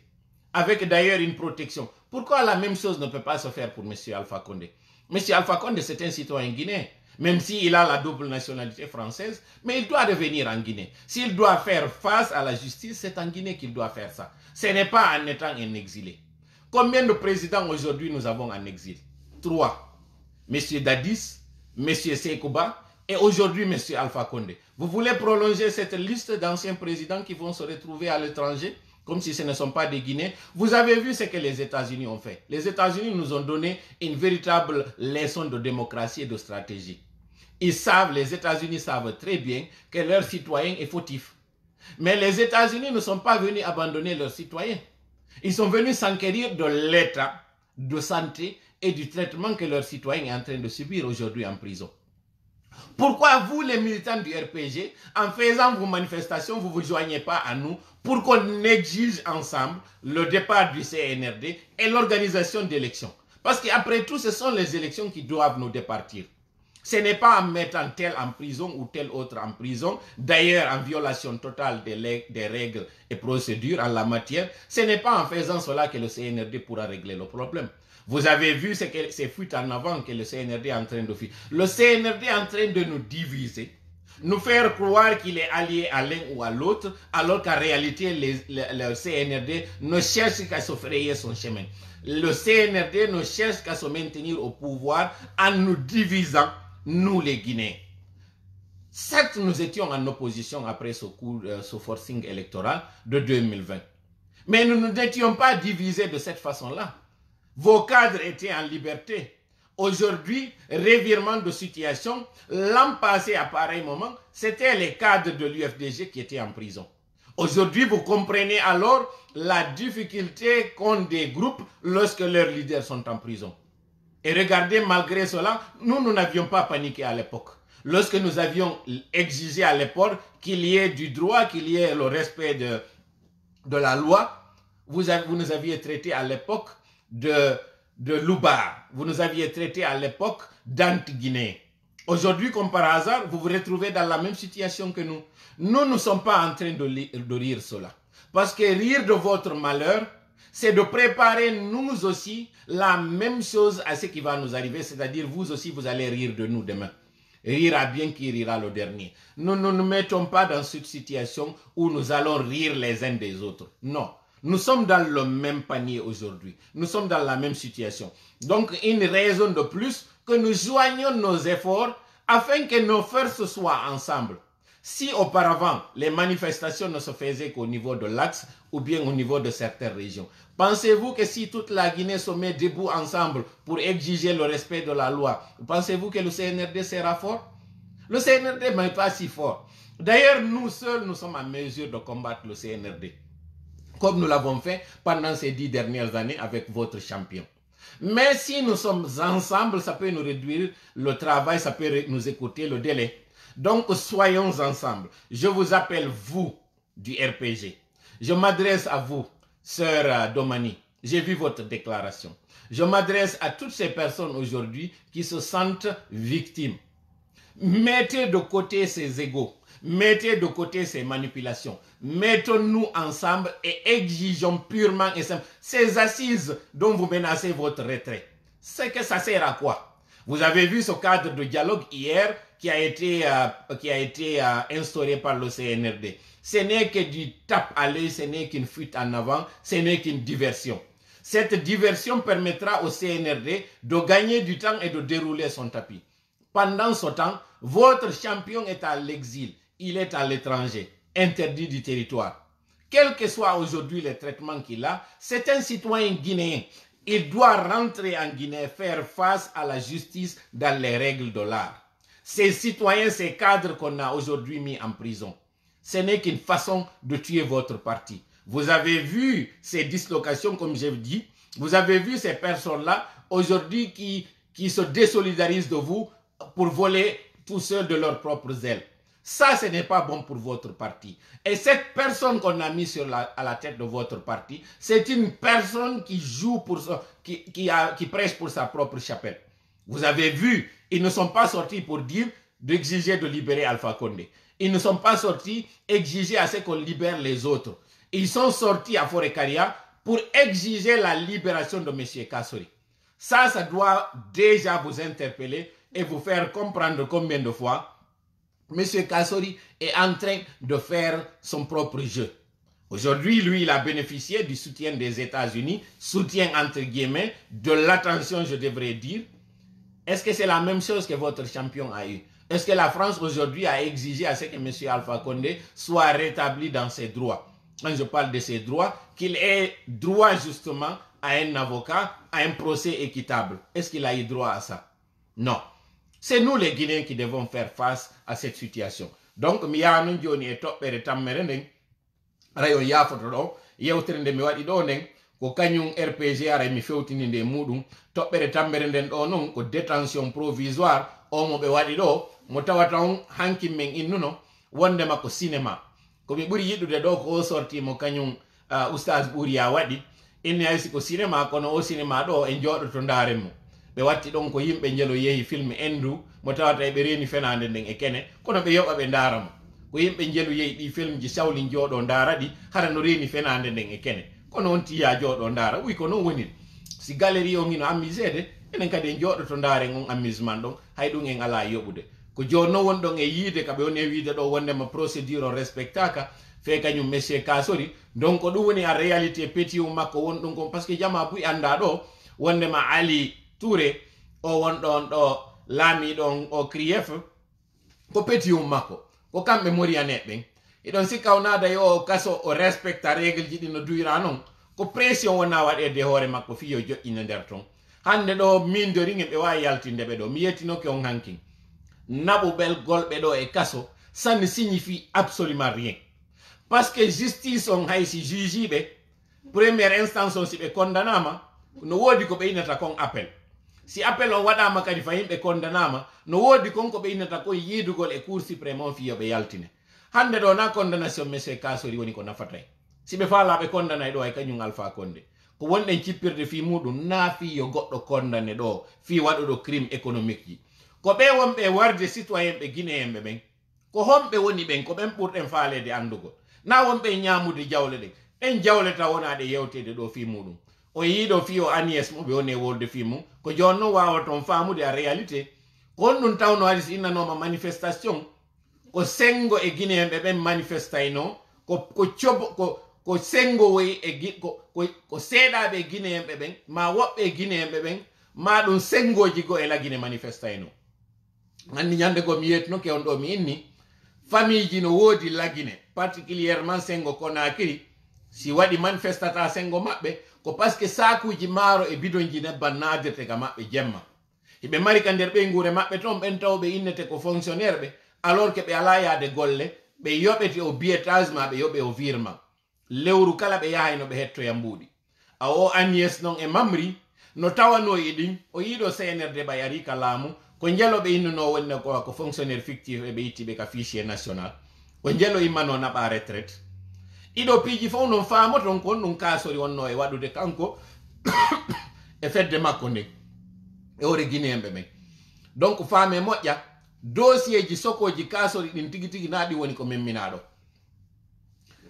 avec d'ailleurs une protection. Pourquoi la même chose ne peut pas se faire pour M. Alpha Condé? M. Alpha Condé, c'est un citoyen guinéen, même s'il a la double nationalité française, mais il doit revenir en Guinée. S'il doit faire face à la justice, c'est en Guinée qu'il doit faire ça. Ce n'est pas en étant un exilé. Combien de présidents aujourd'hui nous avons en exil? 3. M. Dadis, M. Sekouba et aujourd'hui M. Alpha Condé. Vous voulez prolonger cette liste d'anciens présidents qui vont se retrouver à l'étranger comme si ce ne sont pas des Guinéens? Vous avez vu ce que les États-Unis ont fait. Les États-Unis nous ont donné une véritable leçon de démocratie et de stratégie. Les États-Unis savent très bien que leur citoyen est fautif. Mais les États-Unis ne sont pas venus abandonner leurs citoyens. Ils sont venus s'enquérir de l'état de santé et du traitement que leurs citoyens est en train de subir aujourd'hui en prison. Pourquoi vous, les militants du RPG, en faisant vos manifestations, vous ne vous joignez pas à nous pour qu'on exige ensemble le départ du CNRD et l'organisation d'élections? Parce qu'après tout, ce sont les élections qui doivent nous départir. Ce n'est pas en mettant tel en prison ou tel autre en prison, d'ailleurs en violation totale des règles et procédures en la matière. Ce n'est pas en faisant cela que le CNRD pourra régler le problème. Vous avez vu ces fuites en avant que le CNRD est en train de faire. Le CNRD est en train de nous diviser, nous faire croire qu'il est allié à l'un ou à l'autre, alors qu'en réalité, le CNRD ne cherche qu'à se frayer son chemin. Le CNRD ne cherche qu'à se maintenir au pouvoir en nous divisant, nous les Guinéens. Certes, nous étions en opposition après ce forcing électoral de 2020. Mais nous n'étions pas divisés de cette façon-là. Vos cadres étaient en liberté. Aujourd'hui, revirement de situation. L'an passé, à pareil moment, c'était les cadres de l'UFDG qui étaient en prison. Aujourd'hui, vous comprenez alors la difficulté qu'ont des groupes lorsque leurs leaders sont en prison. Et regardez, malgré cela, nous n'avions pas paniqué à l'époque. Lorsque nous avions exigé à l'époque qu'il y ait du droit, qu'il y ait le respect de la loi, vous nous aviez traité à l'époque de loubar. Vous nous aviez traité à l'époque d'anti-guinéens. Aujourd'hui, comme par hasard, vous vous retrouvez dans la même situation que nous. Nous ne sommes pas en train de rire cela. Parce que rire de votre malheur, c'est de préparer nous aussi la même chose à ce qui va nous arriver. C'est-à-dire, vous aussi, vous allez rire de nous demain. Rira bien qui rira le dernier. Nous ne nous mettons pas dans cette situation où nous allons rire les uns des autres. Non. Nous sommes dans le même panier aujourd'hui. Nous sommes dans la même situation. Donc, une raison de plus que nous joignions nos efforts afin que nos forces soient ensemble. Si auparavant, les manifestations ne se faisaient qu'au niveau de l'Axe ou bien au niveau de certaines régions, pensez-vous que si toute la Guinée se met debout ensemble pour exiger le respect de la loi, pensez-vous que le CNRD sera fort? Le CNRD n'est pas si fort. D'ailleurs, nous seuls, nous sommes en mesure de combattre le CNRD, comme nous l'avons fait pendant ces 10 dernières années avec votre champion. Mais si nous sommes ensemble, ça peut nous réduire le travail, ça peut nous écouter le délai. Donc, soyons ensemble. Je vous appelle, vous, du RPG. Je m'adresse à vous, sœur Domani. J'ai vu votre déclaration. Je m'adresse à toutes ces personnes aujourd'hui qui se sentent victimes. Mettez de côté ces égos. Mettez de côté ces manipulations. Mettons-nous ensemble et exigeons purement et simplement ces assises dont vous menacez votre retrait. C'est que ça sert à quoi? Vous avez vu ce cadre de dialogue hier qui a été instauré par le CNRD. Ce n'est que du tape à l'œil, ce n'est qu'une fuite en avant, ce n'est qu'une diversion. Cette diversion permettra au CNRD de gagner du temps et de dérouler son tapis. Pendant ce temps, votre champion est à l'exil. Il est à l'étranger, interdit du territoire. Quel que soit aujourd'hui le traitement qu'il a, c'est un citoyen guinéen. Il doit rentrer en Guinée, faire face à la justice dans les règles de l'art. Ces citoyens, ces cadres qu'on a aujourd'hui mis en prison, ce n'est qu'une façon de tuer votre parti. Vous avez vu ces dislocations, comme je vous dis, vous avez vu ces personnes-là aujourd'hui qui se désolidarisent de vous pour voler tout seuls de leurs propres ailes. Ça, ce n'est pas bon pour votre parti. Et cette personne qu'on a mise à la tête de votre parti, c'est une personne qui joue pour ça, qui prêche pour sa propre chapelle. Vous avez vu, ils ne sont pas sortis pour dire d'exiger de libérer Alpha Condé. Ils ne sont pas sortis exiger à ce qu'on libère les autres. Ils sont sortis à Forêt-Caria pour exiger la libération de M. Kassori. Ça doit déjà vous interpeller et vous faire comprendre combien de fois M. Kassori est en train de faire son propre jeu. Aujourd'hui, lui, il a bénéficié du soutien des États-Unis, soutien entre guillemets, de l'attention, je devrais dire. Est-ce que c'est la même chose que votre champion a eu? Est-ce que la France aujourd'hui a exigé à ce que M. Alpha Condé soit rétabli dans ses droits? Quand je parle de ses droits, qu'il ait droit justement à un avocat, à un procès équitable. Est-ce qu'il a eu droit à ça? Non. C'est nous les Guinéens qui devons faire face à cette situation. Donc, mi yaanu joni e toɓɓere tammere nden rayon yafoto ɗo yewtere nde mi waɗi ɗo nden ko kañum RPG ara mi fewtini nde muɗum toɓɓere tammere nden ɗo noon ko détention provisoire o mo ɓe waɗi ɗo mo tawata on hankin men innuno wondema ko cinéma ko mi ɓuri yiɗude ɗo ko o sorti mo kañum oustaz Ɓuriya waɗi inni haysi ko cinéma kono o cinéma ɗo en jooɗoto ndaren mo ɓe watti ɗon ko yimɓe jelo yehi film endu mo tawata ɓe reeni fenade nden e kene kono ɓe yoɓa ɓe ndaara mo ko yimɓe jelu yehi ɗi film ji sawli jooɗo ndaara ɗi hara no reeni fenade nden e kene kono on tiya jooɗo ndaara wi ko non woni si galerie o ngino amusede enen kadi en jooɗoto ndaaren on amusement ɗon hay ɗum en ala yoɓude ko joni noon woni ɗon e yiide kaɓe woni e wiide ɗo wondema procédure o respectaka fe kañum monsieur Kassori donc ɗum woni a réalité petit o makko won ɗum kon par ce que jama buy anda ɗo wondema Ali Touré o wonɗon ɗo laamiɗon o CRIEF ko petit um makko ko kamɓe moriyaneɓe ɓen eɗon sikka o naada yo o kaso o respecta règle ji ɗi no duyra noon ko pression wona waɗede hoore makko fi yo joƴƴina nder ton hande ɗo min doriŋe ɓe wawi yaltinde ɓe ɗo mi yettinoke on hankin naɓuɓel golɓe ɗo e kaso ça ne signifie absolument rien parce que justice on haysi jugiɓe première instance on si ɓe condamnama no woodi ko ɓe innata kon appel si appel on waɗama kadi fayin ɓe condamnama no woodi kon ko ɓe innata kon yiidugol e cour suprême on fiyo ɓe yaltine hande ɗo na condamnation monsieur Kassori woni ko nafatay si ɓe faalaɓe condamnay ɗo ay kañum Alpha Condé ko wonɗen cippirde fi muɗum na fi yo goɗɗo condamné ɗo fi waɗuɗo crime économique ji ko ɓe wonɓe warde citoyen ɓe guinéenɓe ɓen ko homɓe woni ɓen ko ɓen ɓurɗen faalede andugol na wonɓe ñamude jawle ɗen ɗen jawle taw wonaɗe yewtede ɗo fi muɗum o yiiɗo fi o Agnès mo ɓe woni e wolde fi mum ko joni noon wawa toon famude a réalité ko on ɗum tawno haɗi so innanoma manifestation ko sengo e guinéenɓe ɓen manifestayno ko sengo woyi ko seeɗaɓe e guinéenɓe ɓen ma woɓɓe e guinéenɓe ɓen ma ɗum sengoji go e laguine manifestayno andi ñande go mi yetnoke on ɗo mi inni famille ji no wodi lagine particulièrement Sengo Conakry si wadi manifestata Sengo mabbe ko parce que sakuji maro e bidonji nebban nadirte ga mabbe jemma ibe mari ka nder be ngure mabbe ton ben tawbe innete ko fonctionnaire be alors que be ala yaade golle be yobeti o bietage ma be yobe o virement lewru kala be yahay no be hetto yambudi a o Agnès non e mamri no tawano idin o yido CNRD bayari kalamu ko njelo be inno wonne ko fonctionnaire fictif e be yittibe ka fichier national ko njelo imano na ba retraite ido piji fo non faamo ton ko non kasori wonno e wadude kanko e fedde makko ne e ore guinéembe men donc faame moƴƴa dossier ji sokoji kasori din tigi tigi naadi woni ko memminado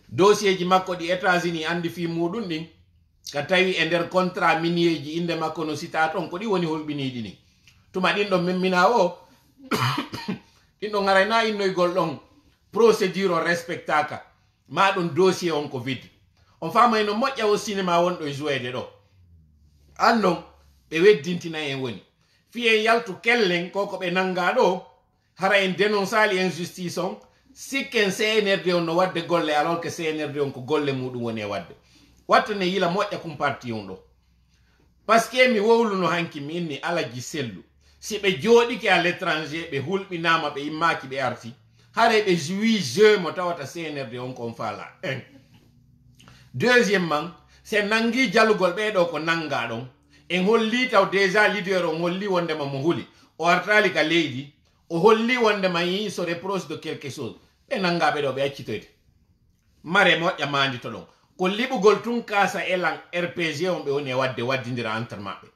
dossier ji makko di États-Unis andi fi mudun din ka tawi e nder contrat minier ji inde makko no sita ton ko di woni holbiniidi ni tuma din do memmina o din do ngarayna innoygol don procédure o respectaka ma don dossier on ko vide on faama no moƴƴa o cinéma won do jouede do andon be weddintina en woni fiye yaltu kellen koko be nanga do hara en dénonçali injustice on sikken CNRD on no wadde golle alors que CNRD on ko golle mudum woni e wadde wattane yila moƴƴa kum parti on do parce que mi wowluno hanki mi inni alaji sellu si be jodiki à l'étranger be hulbinama be immaki be arti hare be jouit jeu mo tawata CNRD on kon fala deuxièmement c'est nangi jalugol be do ko nanga don en holli taw déjà leader on holli wonde ma mo huli o artali ka leydi o holli wonde ma yi so reproche de quelque chose be nanga be do be accitoyde mare mo yamandi to don ko libugol tun kasa elan RPG on be woni wadde waddindira entre mabbe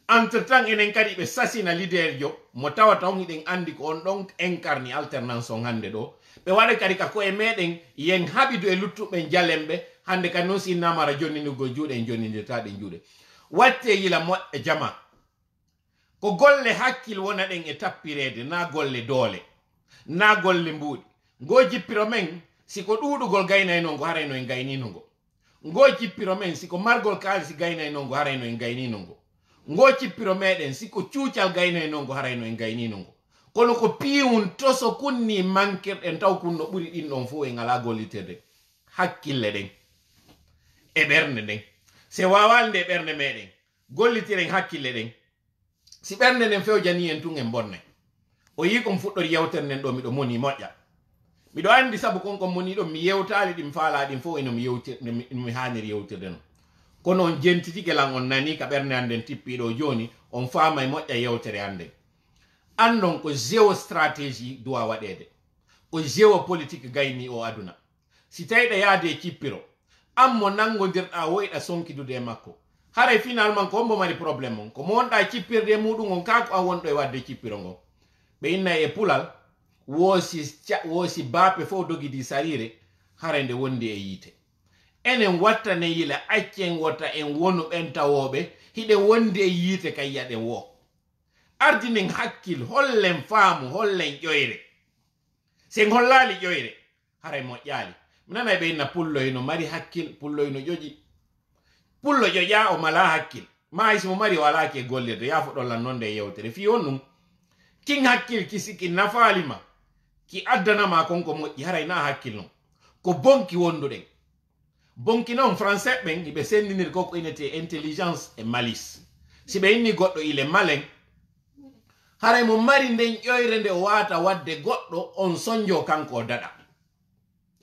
entre temps enen kadi be sasina leader jo mo tawata on den andi ko on don incarni alternance on hande do be wade kadi ka ko e meden yen habidu e luttube jalembe hande kan non si namara jonni no go juude en jonni tade juude watte yila mo e jama ko golle hakkil wona den e tappirede na golle doole na golle mbudi go jippiro men siko dudugol gaynay non go haray no en gaynino go jippiro men siko margol kalisi gaynay non go haray no en gaynino go jippiro meden siko cuucal gaynay non go haray no en gaynino kono ko piwun toso kunni manker en taw kunno buri din don fo en ala gollitede hakkille den e berne den se wawande berne meden gollitiren hakkille den si berne den few jani en tun en bonne o yi ko fuddori yewterne do mi do moni moƴƴa mi do andi sabu kon moni do mi yewtaali dim faala dim fo eno mi yewtir mi haniri yewtirde no kono on jentiti gelan on nani ka berne anden tippido joni on faama e moƴƴa yewtere ande andon ko géostratégie doit wadede ko géopolitique gayni o aduna si tayda yaade cippiro ammo nangodirɗa woyɗa sonkidude makko hare finalement ko mbo mari probléme on ko mo wonɗa cippirde muɗum on kako a wonɗo e wadde cippiro ngon ɓe inna e pulal woosi baape fo dogidi sarire hare nde wondi e yiite enen wattane yila accen wota en wonu ɓen tawoɓe hiɗe wondi e yiite kay yaɗen wo ardinen hakkil hollen faamu hollen ƴoyre sen hollali ƴoyre hare moƴƴali nana ɓe inna pulloy no mari hakkil pulloy no ƴoƴi pullo ƴoƴa o mala hakkil ma simo mari wala ke gollirde yafo ɗollan noon nde yewtere fi on ɗum kin hakkil ki siki nafalima ki addanama konko moƴƴi haray na hakkil non ko bonki wonduɗen bonki noon français ɓen iɓe sendinir koko inete intelligence e malice si ɓe inni goɗɗo ile malen haray mo mari nden ƴoyre nde o wata wadde goɗɗo on sonjo kanko o daɗa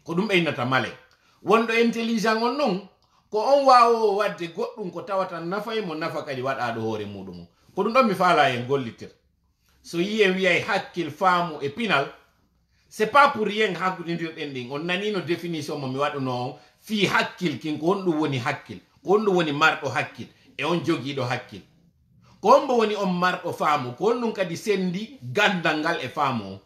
ko ɗum ɓe innata malen wonɗo intelligent on non ko on wawo wadde goɗɗum ko tawata nafay mo nafa kadi waɗaɗo hoore muɗum ko ɗum ɗon mi faala en gollitir so yiyen wiyay hakkil faamu e pinal c'est pas pour rien hakkudidirɗen ɗin on nanino définition mo mi waɗuno on fi hakkil kin ko honɗum woni hakkil ko honɗum woni marɗo hakkil e on jogiiɗo hakkil ko hombo woni on marɗo faamu ko honɗum kadi sendi gandal ngal e faamu on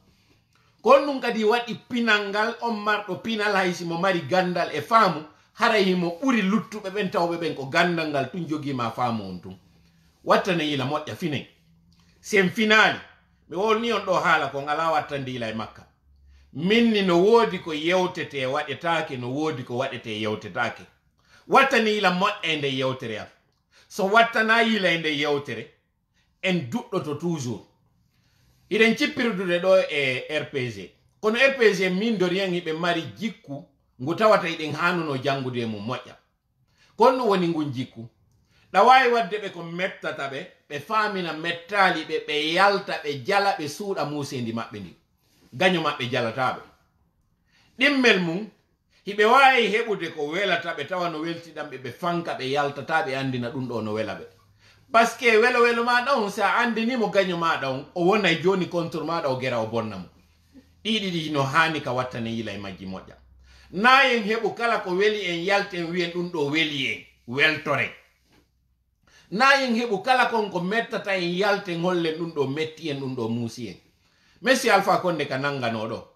ko honɗum kadi waɗi pinal ngal on marɗo pinal haysi mo mari gandal e faamu haray himo ɓuri luttuɓe ɓen tawɓe ɓen ko gandal ngal tun jogima faamu on tun wattane yila moƴƴa finen sen finali mi wolni on ɗo haala kon ala wattande yila e makka minni no woodi ko yewtete waɗetake no woodi ko waɗete yewtetake wattane yila moƴƴa e nde yewtere am so wattana yila e nde yewtere en duɗɗoto toujours iɗen cippirdude ɗo e RPG kono RPG min do rien be mari jikku ngu tawata iden hanuno jangude mu moƴƴa konno woni ngun jikku da wawi wadde be ko mettata be famina mettali be yalta be jala be suuda musendi mabbe ndi gaño mabbe jalatabe dimmel mum hibe wawi hebude ko welata be tawano weltidam be fanka be yaltata be andina dum do no welabe parce que welo ma daw sa andini mo gaño ma daw o wona joni contre ma daw gera o bonnam didi no hani ka wattane yila e majji moƴƴa nayen hebu kala ko weli en yalten wien dum do weli en weltore nayen hebu kala kon ko mettata en yalten hollen dum do metti en dum do musi en Messi Alpha Condé ka nangano do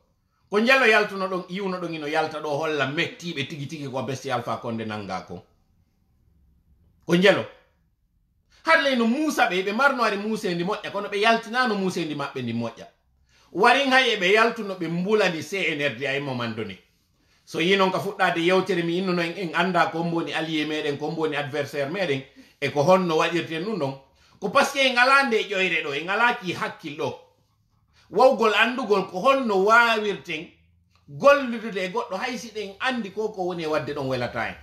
ko njalo yaltuno don iwno don ino yalta do holla mettibe tigi ko Messi Alpha Condé nanga ko njalo harle no Musa be marno ari Musa ndi moƴƴa kono be yaltinano Musa ndi mabbe ndi moƴƴa wari haye be yaltuno be mbulani CNRD ay moment donné so yinon ka fuddade yewtere mi inno en anda ko mboni allié meden ko mboni adversaire meden e ko honno wadirte nun don ko parce que ngalande joyre do e ngalaki hakkillo wawgol andugol ko honno wawirten gollude goddo haysi den andi ko woni wadde don welata en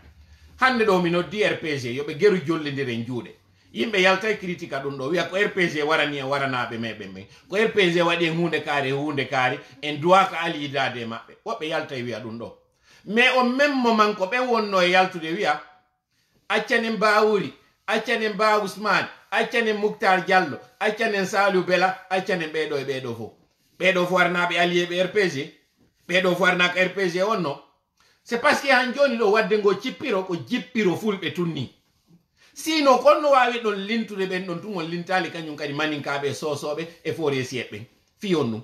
hande do mi noddi RPG yobe geru jollindire juude yimbe yaltay critique dum do wiya ko RPG warani waranabe mebe ko RPG wadi hunde kaari en duwa ka alidade mabbe wobbe yaltay wiya dum do mais o même moment ko be wonno yaltude wiya accane Bawuri accane Ba Ousmane accane Muktar Diallo accane Salou Bela accane bedo fo warnabe allié be RPG bedo fo warnaka RPG wonno c'est parce que han joni do wadde ngo cippiro ko jippiro fulbe tunni sino konno wawi don lintude ben don tungol lintali kanyum kadi maninkabe sosobe e fore siebe fiyonnu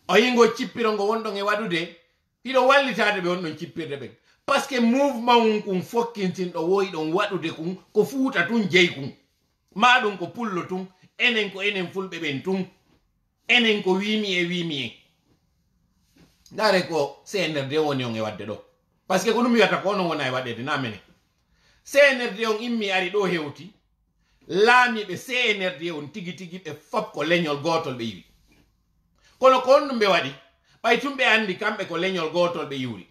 o yingo cippiro ngo wondon e wadude hido wallitade be wondon cippirde be parce que mouvement kum fokkintin do woyi don wadude kum ko fuuta tun jeykum madum ko pullo tun enen ko enen fulbe ben tun enen ko wimi dare ko CNRD woni on e wadde do parce que ko dum yata ko non wona e wadde na mene CNRD on immi ari do hewti laami be CNRD on tigi be fop ko leñol gotol be yiwi kono ko on be wadi bay tumbe andi kambe ko leñol gotol be yiwi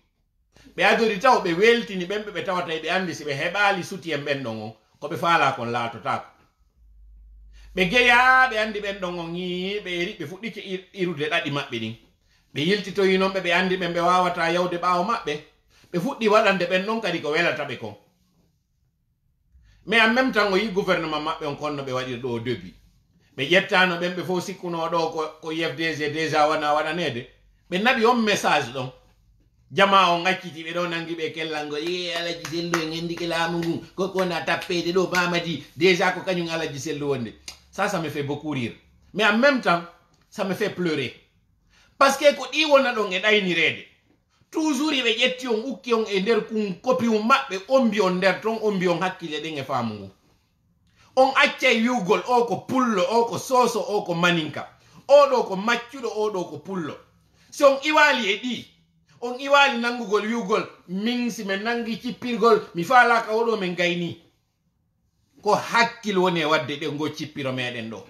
be adori taw be weltini bembe be tawata be andi si be hebali suti en ben don ko be faala kon laatota be geya be andi ben don ngi be ri be fuddike irude dadi mabbe din be yiltito yinombe be andi be wawata yawde baawo mabbe be fuddi wadande ben non kadi ko welata be ko mais en même temps yi gouvernement mabbe on konno be wadi do début be jettano be fo sikkuno do ko FDG déjà wadanede be nabi on message don jama on ngacciti be do nangi be kellango alaji sello ngendi ke laamu ngu ko na tappede do Mamadi déjà ko kanyum alaji sello wonde ça me fait beaucoup rire mais en même temps ça me fait pleurer parce que ko di wona don e daynirede toujours be jetti on ukki on e der kun kopi mabbe ombi on der ton ombi on hakkile den e famu on acce wiugol o ko pullo o ko soso o ko maninka o do ko maccudo o do ko pullo si on iwali e di on iwali nangugol wiugol min si men nangi cippirgol mi faala ka odo men gayni ko hakkil woni e wadde de go cippiro meden do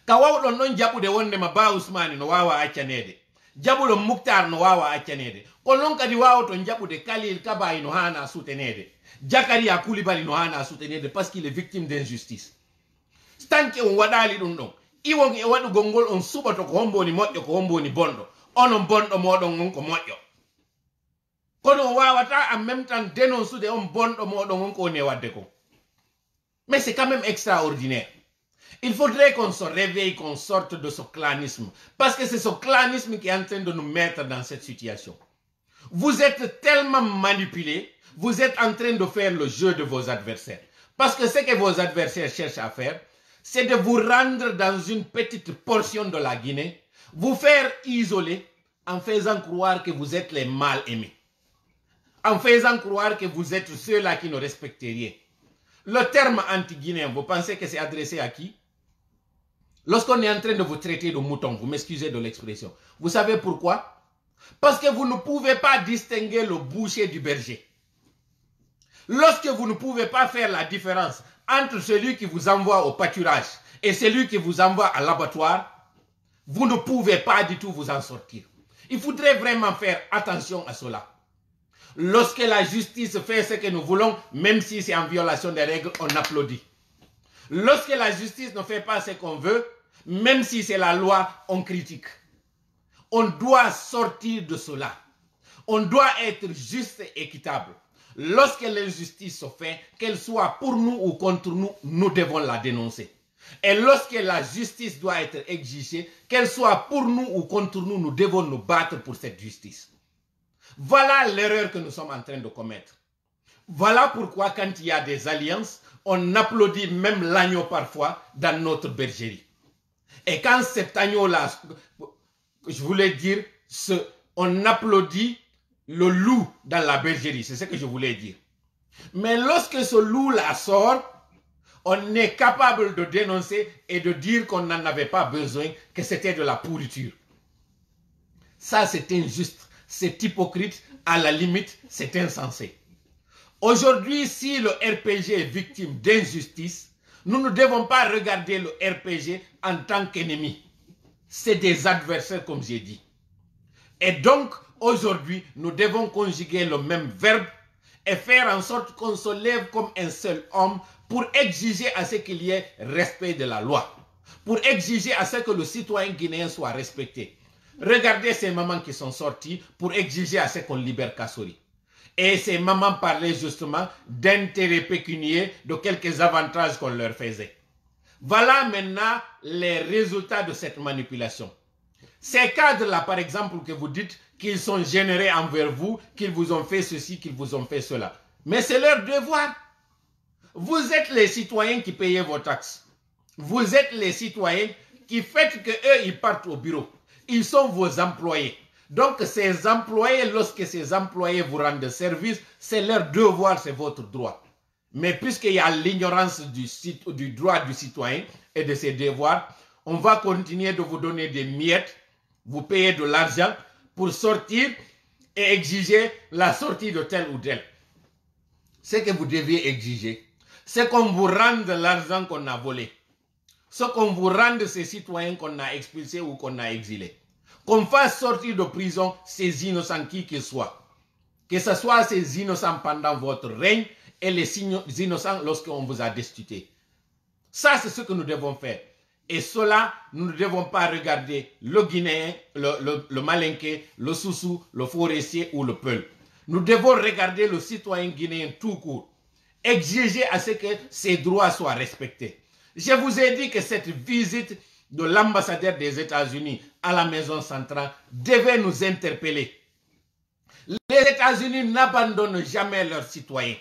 ka wawdon non jabude wonde ma Ba Ousmane no wawa accanede jabulo Muktar no wawa accanede ko non kadi wawoto jabude Khalil Kabay no hana soutenede Jakaria Koulibaly no hana soutenede parce qu'il est victime d'injustice stanke on wadali dum don iwon e wadu gongol on subato ko homboni moddo ko homboni bondo onon bondo modon on ko moddo kono wawata en même temps dénoncer on bondo modon on ko ne wadde ko mais c'est quand même extraordinaire. Il faudrait qu'on se réveille, qu'on sorte de ce clanisme. Parce que c'est ce clanisme qui est en train de nous mettre dans cette situation. Vous êtes tellement manipulés, vous êtes en train de faire le jeu de vos adversaires. Parce que ce que vos adversaires cherchent à faire, c'est de vous rendre dans une petite portion de la Guinée, vous faire isoler en faisant croire que vous êtes les mal aimés. En faisant croire que vous êtes ceux-là qui ne respectent rien. Le terme anti-guinéen, vous pensez que c'est adressé à qui? Lorsqu'on est en train de vous traiter de mouton, vous m'excusez de l'expression. Vous savez pourquoi? Parce que vous ne pouvez pas distinguer le boucher du berger. Lorsque vous ne pouvez pas faire la différence entre celui qui vous envoie au pâturage et celui qui vous envoie à l'abattoir, vous ne pouvez pas du tout vous en sortir. Il faudrait vraiment faire attention à cela. Lorsque la justice fait ce que nous voulons, même si c'est en violation des règles, on applaudit. Lorsque la justice ne fait pas ce qu'on veut, même si c'est la loi, on critique. On doit sortir de cela. On doit être juste et équitable. Lorsque l'injustice se fait, qu'elle soit pour nous ou contre nous, nous devons la dénoncer. Et lorsque la justice doit être exigée, qu'elle soit pour nous ou contre nous, nous devons nous battre pour cette justice. Voilà l'erreur que nous sommes en train de commettre. Voilà pourquoi quand il y a des alliances, on applaudit même l'agneau parfois dans notre bergerie. Et quand cet agneau-là, je voulais dire, on applaudit le loup dans la bergerie, c'est ce que je voulais dire. Mais lorsque ce loup-là sort, on est capable de dénoncer et de dire qu'on n'en avait pas besoin, que c'était de la pourriture. Ça, c'est injuste, c'est hypocrite, à la limite, c'est insensé. Aujourd'hui, si le RPG est victime d'injustice, nous ne devons pas regarder le RPG en tant qu'ennemi. C'est des adversaires, comme j'ai dit. Et donc, aujourd'hui, nous devons conjuguer le même verbe et faire en sorte qu'on se lève comme un seul homme pour exiger à ce qu'il y ait respect de la loi, pour exiger à ce que le citoyen guinéen soit respecté. Regardez ces mamans qui sont sorties pour exiger à ce qu'on libère Kassori. Et ces mamans parlaient justement d'intérêts pécuniaires, de quelques avantages qu'on leur faisait. Voilà maintenant les résultats de cette manipulation. Ces cadres-là, par exemple, que vous dites qu'ils sont générés envers vous, qu'ils vous ont fait ceci, qu'ils vous ont fait cela. Mais c'est leur devoir. Vous êtes les citoyens qui payez vos taxes. Vous êtes les citoyens qui faites qu'eux, ils partent au bureau. Ils sont vos employés. Donc, ces employés, lorsque ces employés vous rendent service, c'est leur devoir, c'est votre droit. Mais puisqu'il y a l'ignorance du droit du citoyen et de ses devoirs, on va continuer de vous donner des miettes, vous payer de l'argent pour sortir et exiger la sortie de tel ou tel. Ce que vous deviez exiger, c'est qu'on vous rende l'argent qu'on a volé. Ce qu'on vous rende ces citoyens qu'on a expulsés ou qu'on a exilés. Qu'on fasse sortir de prison ces innocents qui qu'ils soient. Que ce soit ces innocents pendant votre règne et les innocents lorsqu'on vous a destitué. Ça, c'est ce que nous devons faire. Et cela, nous ne devons pas regarder le Guinéen, le Malinké, le Soussou, le Forestier ou le Peul. Nous devons regarder le citoyen guinéen tout court. Exiger à ce que ses droits soient respectés. Je vous ai dit que cette visite de l'ambassadeur des États-Unis à la maison centrale devait nous interpeller. Les États-Unis n'abandonnent jamais leurs citoyens.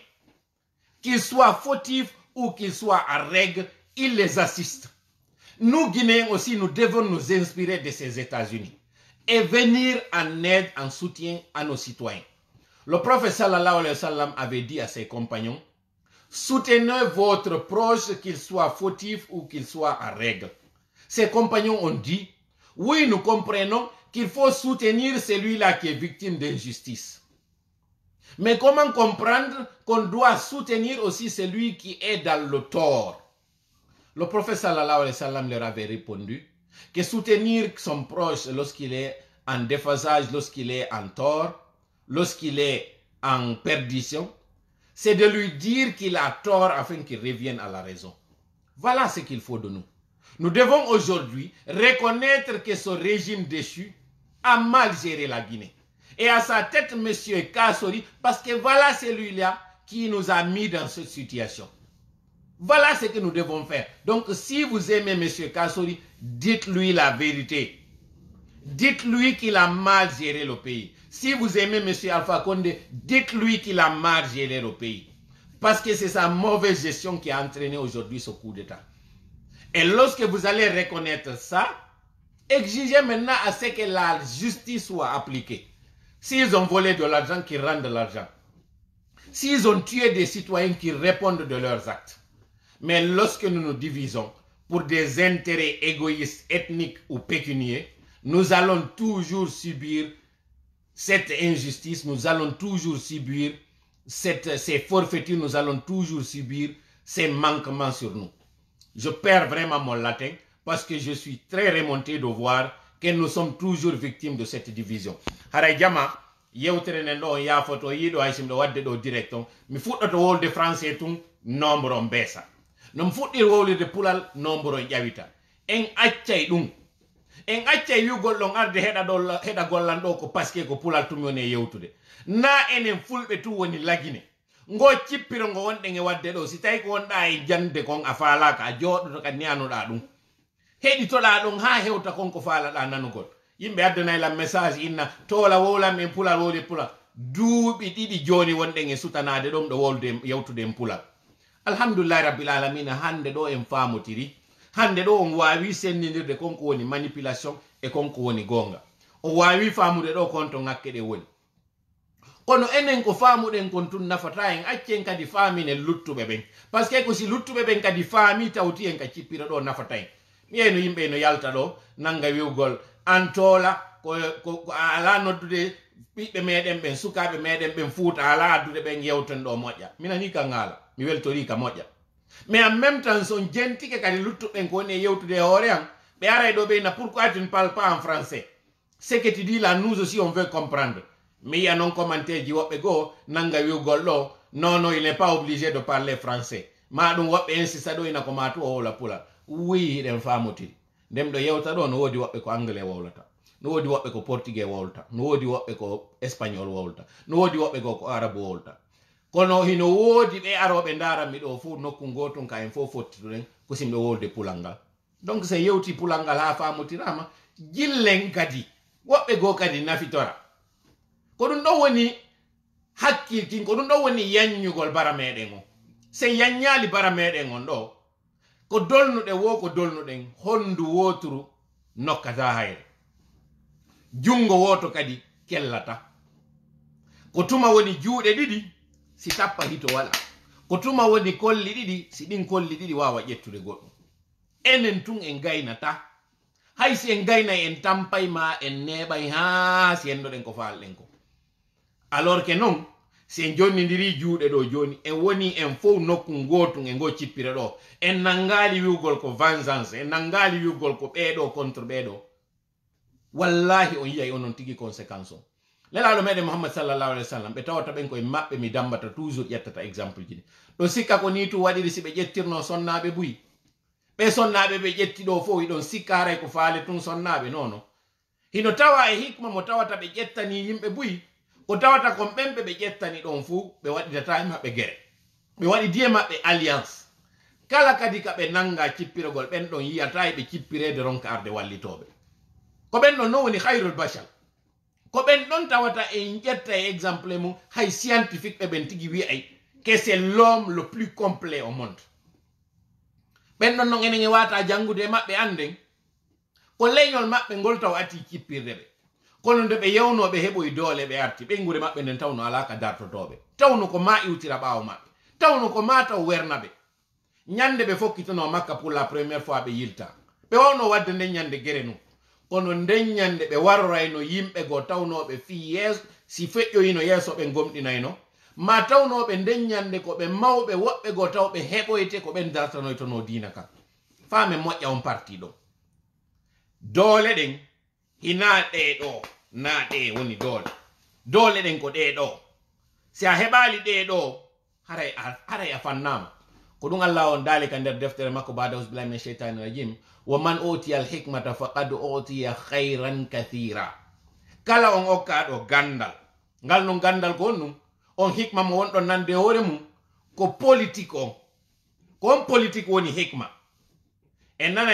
Qu'ils soient fautifs ou qu'ils soient à règle, ils les assistent. Nous, Guinéens aussi, nous devons nous inspirer de ces États-Unis et venir en aide, en soutien à nos citoyens. Le prophète sallallahu alayhi wa sallam avait dit à ses compagnons, soutenez votre proche, qu'il soit fautif ou qu'il soit à règle. Ses compagnons ont dit, oui, nous comprenons qu'il faut soutenir celui-là qui est victime d'injustice. Mais comment comprendre qu'on doit soutenir aussi celui qui est dans le tort? Le prophète sallallahu alayhi wa sallam leur avait répondu que soutenir son proche lorsqu'il est en déphasage, lorsqu'il est en tort, lorsqu'il est en perdition, c'est de lui dire qu'il a tort afin qu'il revienne à la raison. Voilà ce qu'il faut de nous. Nous devons aujourd'hui reconnaître que ce régime déchu a mal géré la Guinée. Et à sa tête, M. Kassori, parce que voilà celui-là qui nous a mis dans cette situation. Voilà ce que nous devons faire. Donc, si vous aimez M. Kassori, dites-lui la vérité. Dites-lui qu'il a mal géré le pays. Si vous aimez M. Alpha Condé, dites-lui qu'il a mal géré le pays. Parce que c'est sa mauvaise gestion qui a entraîné aujourd'hui ce coup d'État. Et lorsque vous allez reconnaître ça, exigez maintenant à ce que la justice soit appliquée. S'ils ont volé de l'argent, qu'ils rendent l'argent. S'ils ont tué des citoyens, qui répondent de leurs actes. Mais lorsque nous nous divisons pour des intérêts égoïstes, ethniques ou pécuniaires, nous allons toujours subir cette injustice, nous allons toujours subir ces forfaitures, nous allons toujours subir ces manquements sur nous. Je perds vraiment mon latin parce que je suis très remonté de voir que nous sommes toujours victimes de cette division. Haray jama yewtere nen ɗo ya photo yiɗo hay simɗo wadde ɗo direct on mi fuɗɗoto wolde français tun nombre on beesa no mi fuɗɗir wowlirde pulal nombre on ƴawita en accay ɗum en accay wiugol ɗon arde heɗa gollan ɗo ko pasque ko pulal tumi woni e yewtude na enen fulɓe tu woni lagine ngo cippiro ngo wonɗen e wadde ɗo si tawi ko wonɗa e jande kon a faalaka a jooɗoto ka nianuɗa ɗum heɗitoɗa ɗon ha hewta kon ko faalaɗa nanugol yimɓe addanaylam message inna tola wowlam en pulal wowli pulal duuɓi ɗiɗi joni wonɗen e sutanade ɗum ɗo wolde yewtude en pulal alhamdulillahi rabbil alamina hande ɗo en famotiri hande ɗo on wawi sendidirde konko woni manipulation e konko woni gonga o wawi famude ɗo kon to ŋakke ɗe woni kono enen ko famuɗen kon tun nafata en accen kadi faaminen luttuɓe ɓen par ce que ko si luttuɓe ɓen kadi faami tawti en ka cippira ɗo nafata en miyeno yimɓe no yalta ɗo nanga wiwgol an toola ko ala noddude ɓiɓɓe meɗen ɓen sukaɓe meɗen ɓen fuuta ala addude ɓen yewten ɗo moƴƴa minani ka ngaala mi weltori ka moƴƴa mais en même temps son jentike kadi luttuɓen ko woni e yewtude e hoore an ɓe aray ɗo ɓeyna pourquoi tu ne parles pas en français ce que tu dis là nous aussi on veut comprendre mi yiya noon commentaire ji woɓɓe goo nanga wiwgol ɗo non non il n'est pas obligé de parler français ma ɗum woɓɓe insista ɗo ina ko ma tu o wowla pulal wi hiɗen famotiri ndem ɗo yewta ɗo no woodi woɓɓe ko anglais wowlata no woodi woɓɓe ko portugais wowlata no woodi woɓɓe ko espagnol wowlata no woodi woɓɓe ko arabe wowlata kono hino woodi ɓe aroɓe ndaranmi ɗo fof nokku gotum ka en fof fottituɗen ko simɓe wolde pulal ngal donc so yewti pulal ngal ha famotirama jillen kadi woɓɓe goo kadi nafitora ko ɗum ɗon woni hakkilkin ko ɗum ɗon woni yanñugol bara meɗen o se yanñali bara meɗen on ɗo ko dolnuɗe wo ko dolnuɗen hondu woturu nokkata hayre jungo woto kadi kellata ko tuma woni juuɗe ɗiɗi si tappa hito wala ko tuma woni kolli ɗiɗi si ɗin kolli ɗiɗi wawa ƴettude goɗɗum enen tun en gaynata hay si en gaynay en tampay ma en neɓay ha si endoɗen ko falɗen ko alors que non si en jonnidiri juuɗe ɗo joni en woni en fof nokku gotum e ngo cippire ɗo en nangali wiwgol ko vengeance en nangali wiwgol ko ɓeeɗo contre ɓeeɗo wallahi on yiyay onon tigi conséquence o lelaɗo meɗen mouhammad sallallahu alayhi wa sallam ɓe tawata ɓen koye maɓɓe mi dambata toujours ƴettata exemple ji ɗi ɗo sikka ko ni tu waɗiri si ɓe ƴettirno sonnaɓe buyi ɓe sonnaɓe ɓe ƴetti ɗo fof hiɗon sikka haray ko faale tun sonnaɓe nono hino tawa e hikma mo tawata ɓe ƴettani yimɓe buyi ko tawata kon ɓen ɓe ƴettani ɗon fuu ɓe waɗidata e maɓɓe gere ɓe waɗi diye maɓɓe alliance kala kadi ka ɓe nanga cippirogol ɓen ɗon yiyata e ɓe cippirede ronka arde wallitoɓe ko ɓen ɗon no woni hayrul bachar ko ɓen ɗon tawata en ƴetta e exemple mum hay scientifique ɓe ɓen tigi wiyay que c'est l'homme le plus complet au monde ɓen ɗon non enen e wata jangude e maɓɓe anden ko leñol maɓɓe ngol taw ati cippirde ɓe kono nde ɓe yewnoɓe heɓoy doole ɓe arti ɓengure maɓɓe nden tawno alaka dartotoɓe tawno ko ma iwtira ɓawo maɓɓe tawno ko ma taw wernaɓe ñande ɓe fokkitano makka pour la première fois ɓe yilta ɓe wawno wadde nden ñande guere num kono nden ñande ɓe warorayno yimɓe goo tawnoɓe fi yeeso si feƴƴoyino yeeso ɓe gomɗinayno ma tawnoɓe nden ñande ko ɓe mawɓe woɓɓe goo taw ɓe heɓoyte ko ɓen dartanoytono diina kam faame moƴƴa on parti ɗo doole ɗen hina ɗe ɗo na ɗe woni doole ɗen ko ɗe ɗo si a heɓali ɗe ɗo haray a fannama ko ɗum allah on daalika nder deftere makko bada usbillahi min cheitani rajim wa man utiya al hikmata faqad utiya hayran kathira kala on okkaɗo gandal ngal no gandal ko on on hikma mo wonɗon nande hoore mum ko politique on ko on politique woni hikma en nana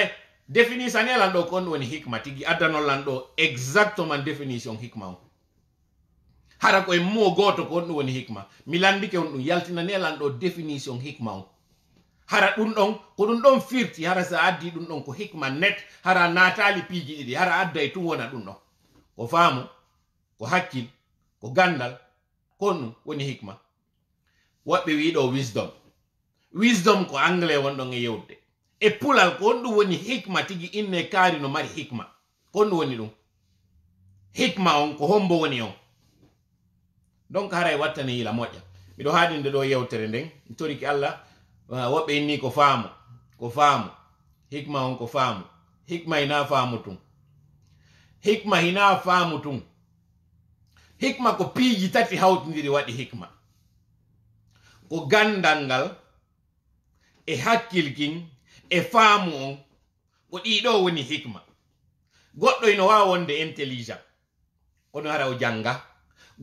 définition ni lan ɗo ko on woni hikma tigi addanol lan ɗo exactement définition hikma on hara koye mo goto ko on ɗum woni hikma mi landike on ɗum yaltinani lan ɗo définition hikma on hara ɗum ɗon ko ɗum ɗon firti hara sa addi ɗum ɗon ko hikma net hara natali piiji ɗiɗi hara adda e tum wona ɗum ɗon ko faamu ko hakkil ko gandal ko ɗum woni hikma woɓɓe wiɗo wisdom ko anglais wonɗon e yewde e pulal ko on ɗum woni hikma tigi inne kaari no mari hikma ko on ɗum woni ɗum hikma on ko hombo woni on donc haray wattane yila moƴƴa miɗo haadinde ɗo yewtere nden mi toriki allah woɓɓe inni ko faamu hikma on ko faamu hikma ina famutum hikma hina famutum hikma ko piiji tati hawtindiri waɗi hikma ko gandal ngal e hakkilkin e faamu on ko ɗiɗo woni hikma goɗɗo ino wawa wonde intelligent kono hara o janga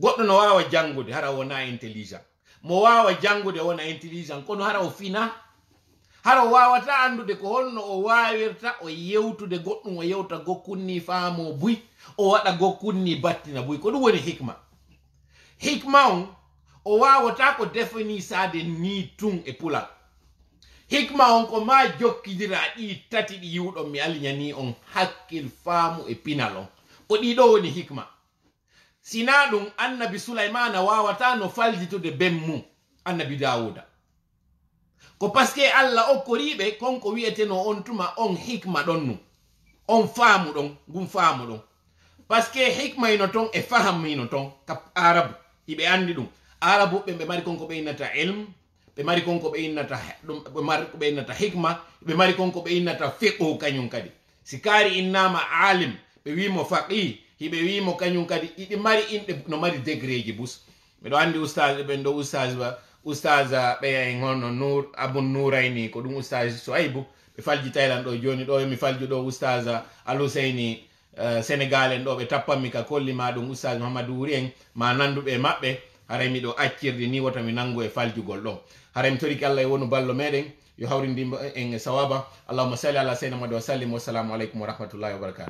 goɗɗo no wawa jangude hara wona intelligent mo wawa jangude wona intelligent kono hara o fina hara o wawata andude ko holno o wawirta o yewtude goɗɗum o yewta gokkunni faamo buy o waɗa gokkunni battina buy ko ɗum woni hikma hikma on o wawata ko definisade ni tun e pulal hikma on ko ma jokkidira ɗi tati ɗi yiwɗon mi alñani on hakkil faamu e pinal on ko ɗiɗo woni hikma sina ɗum annabi sulaymana wawata no faljitude bemmu annabi dawuda ko paske allah okkoriɓe konko wiyeteno on tuma on hikma ɗon nu on faamu ɗon gum faamu ɗon paske hikma ino ton e faham ino ton ka arabu iɓe andi ɗum arabu ɓe mari konko ɓe innata ilm ɓe mari konko ɓe innata ɗum ɓe mari ko ɓe innata hikma ɓe mari konko ɓe innata fiqhu kañum kadi si kaari innama alim ɓe wimo faqih hiɓe wimo kañum kadi iɗi mari inɗe no mari degré ji bus miɗo andi oustage ɓen ɗo oustage ɓeya en hono nour abou nourayni ko ɗum oustage soaybou ɓe falji taylan ɗo joni ɗo mi falju ɗo oustage aluseyni sénégal en ɗo ɓe tappanmi ka kollima ɗum oustage mouhamadou wuri en ma nanduɓe maɓɓe haray miɗo accirde ni wota mi nangu e faljugol ɗo haray mi toriki allah e wonu ballo meɗen yo hawrindima en sawaba allahumma salli ala sayyidina muhammad wa sallim wassalamu aleykum wa rahmatullahi wa barakatuh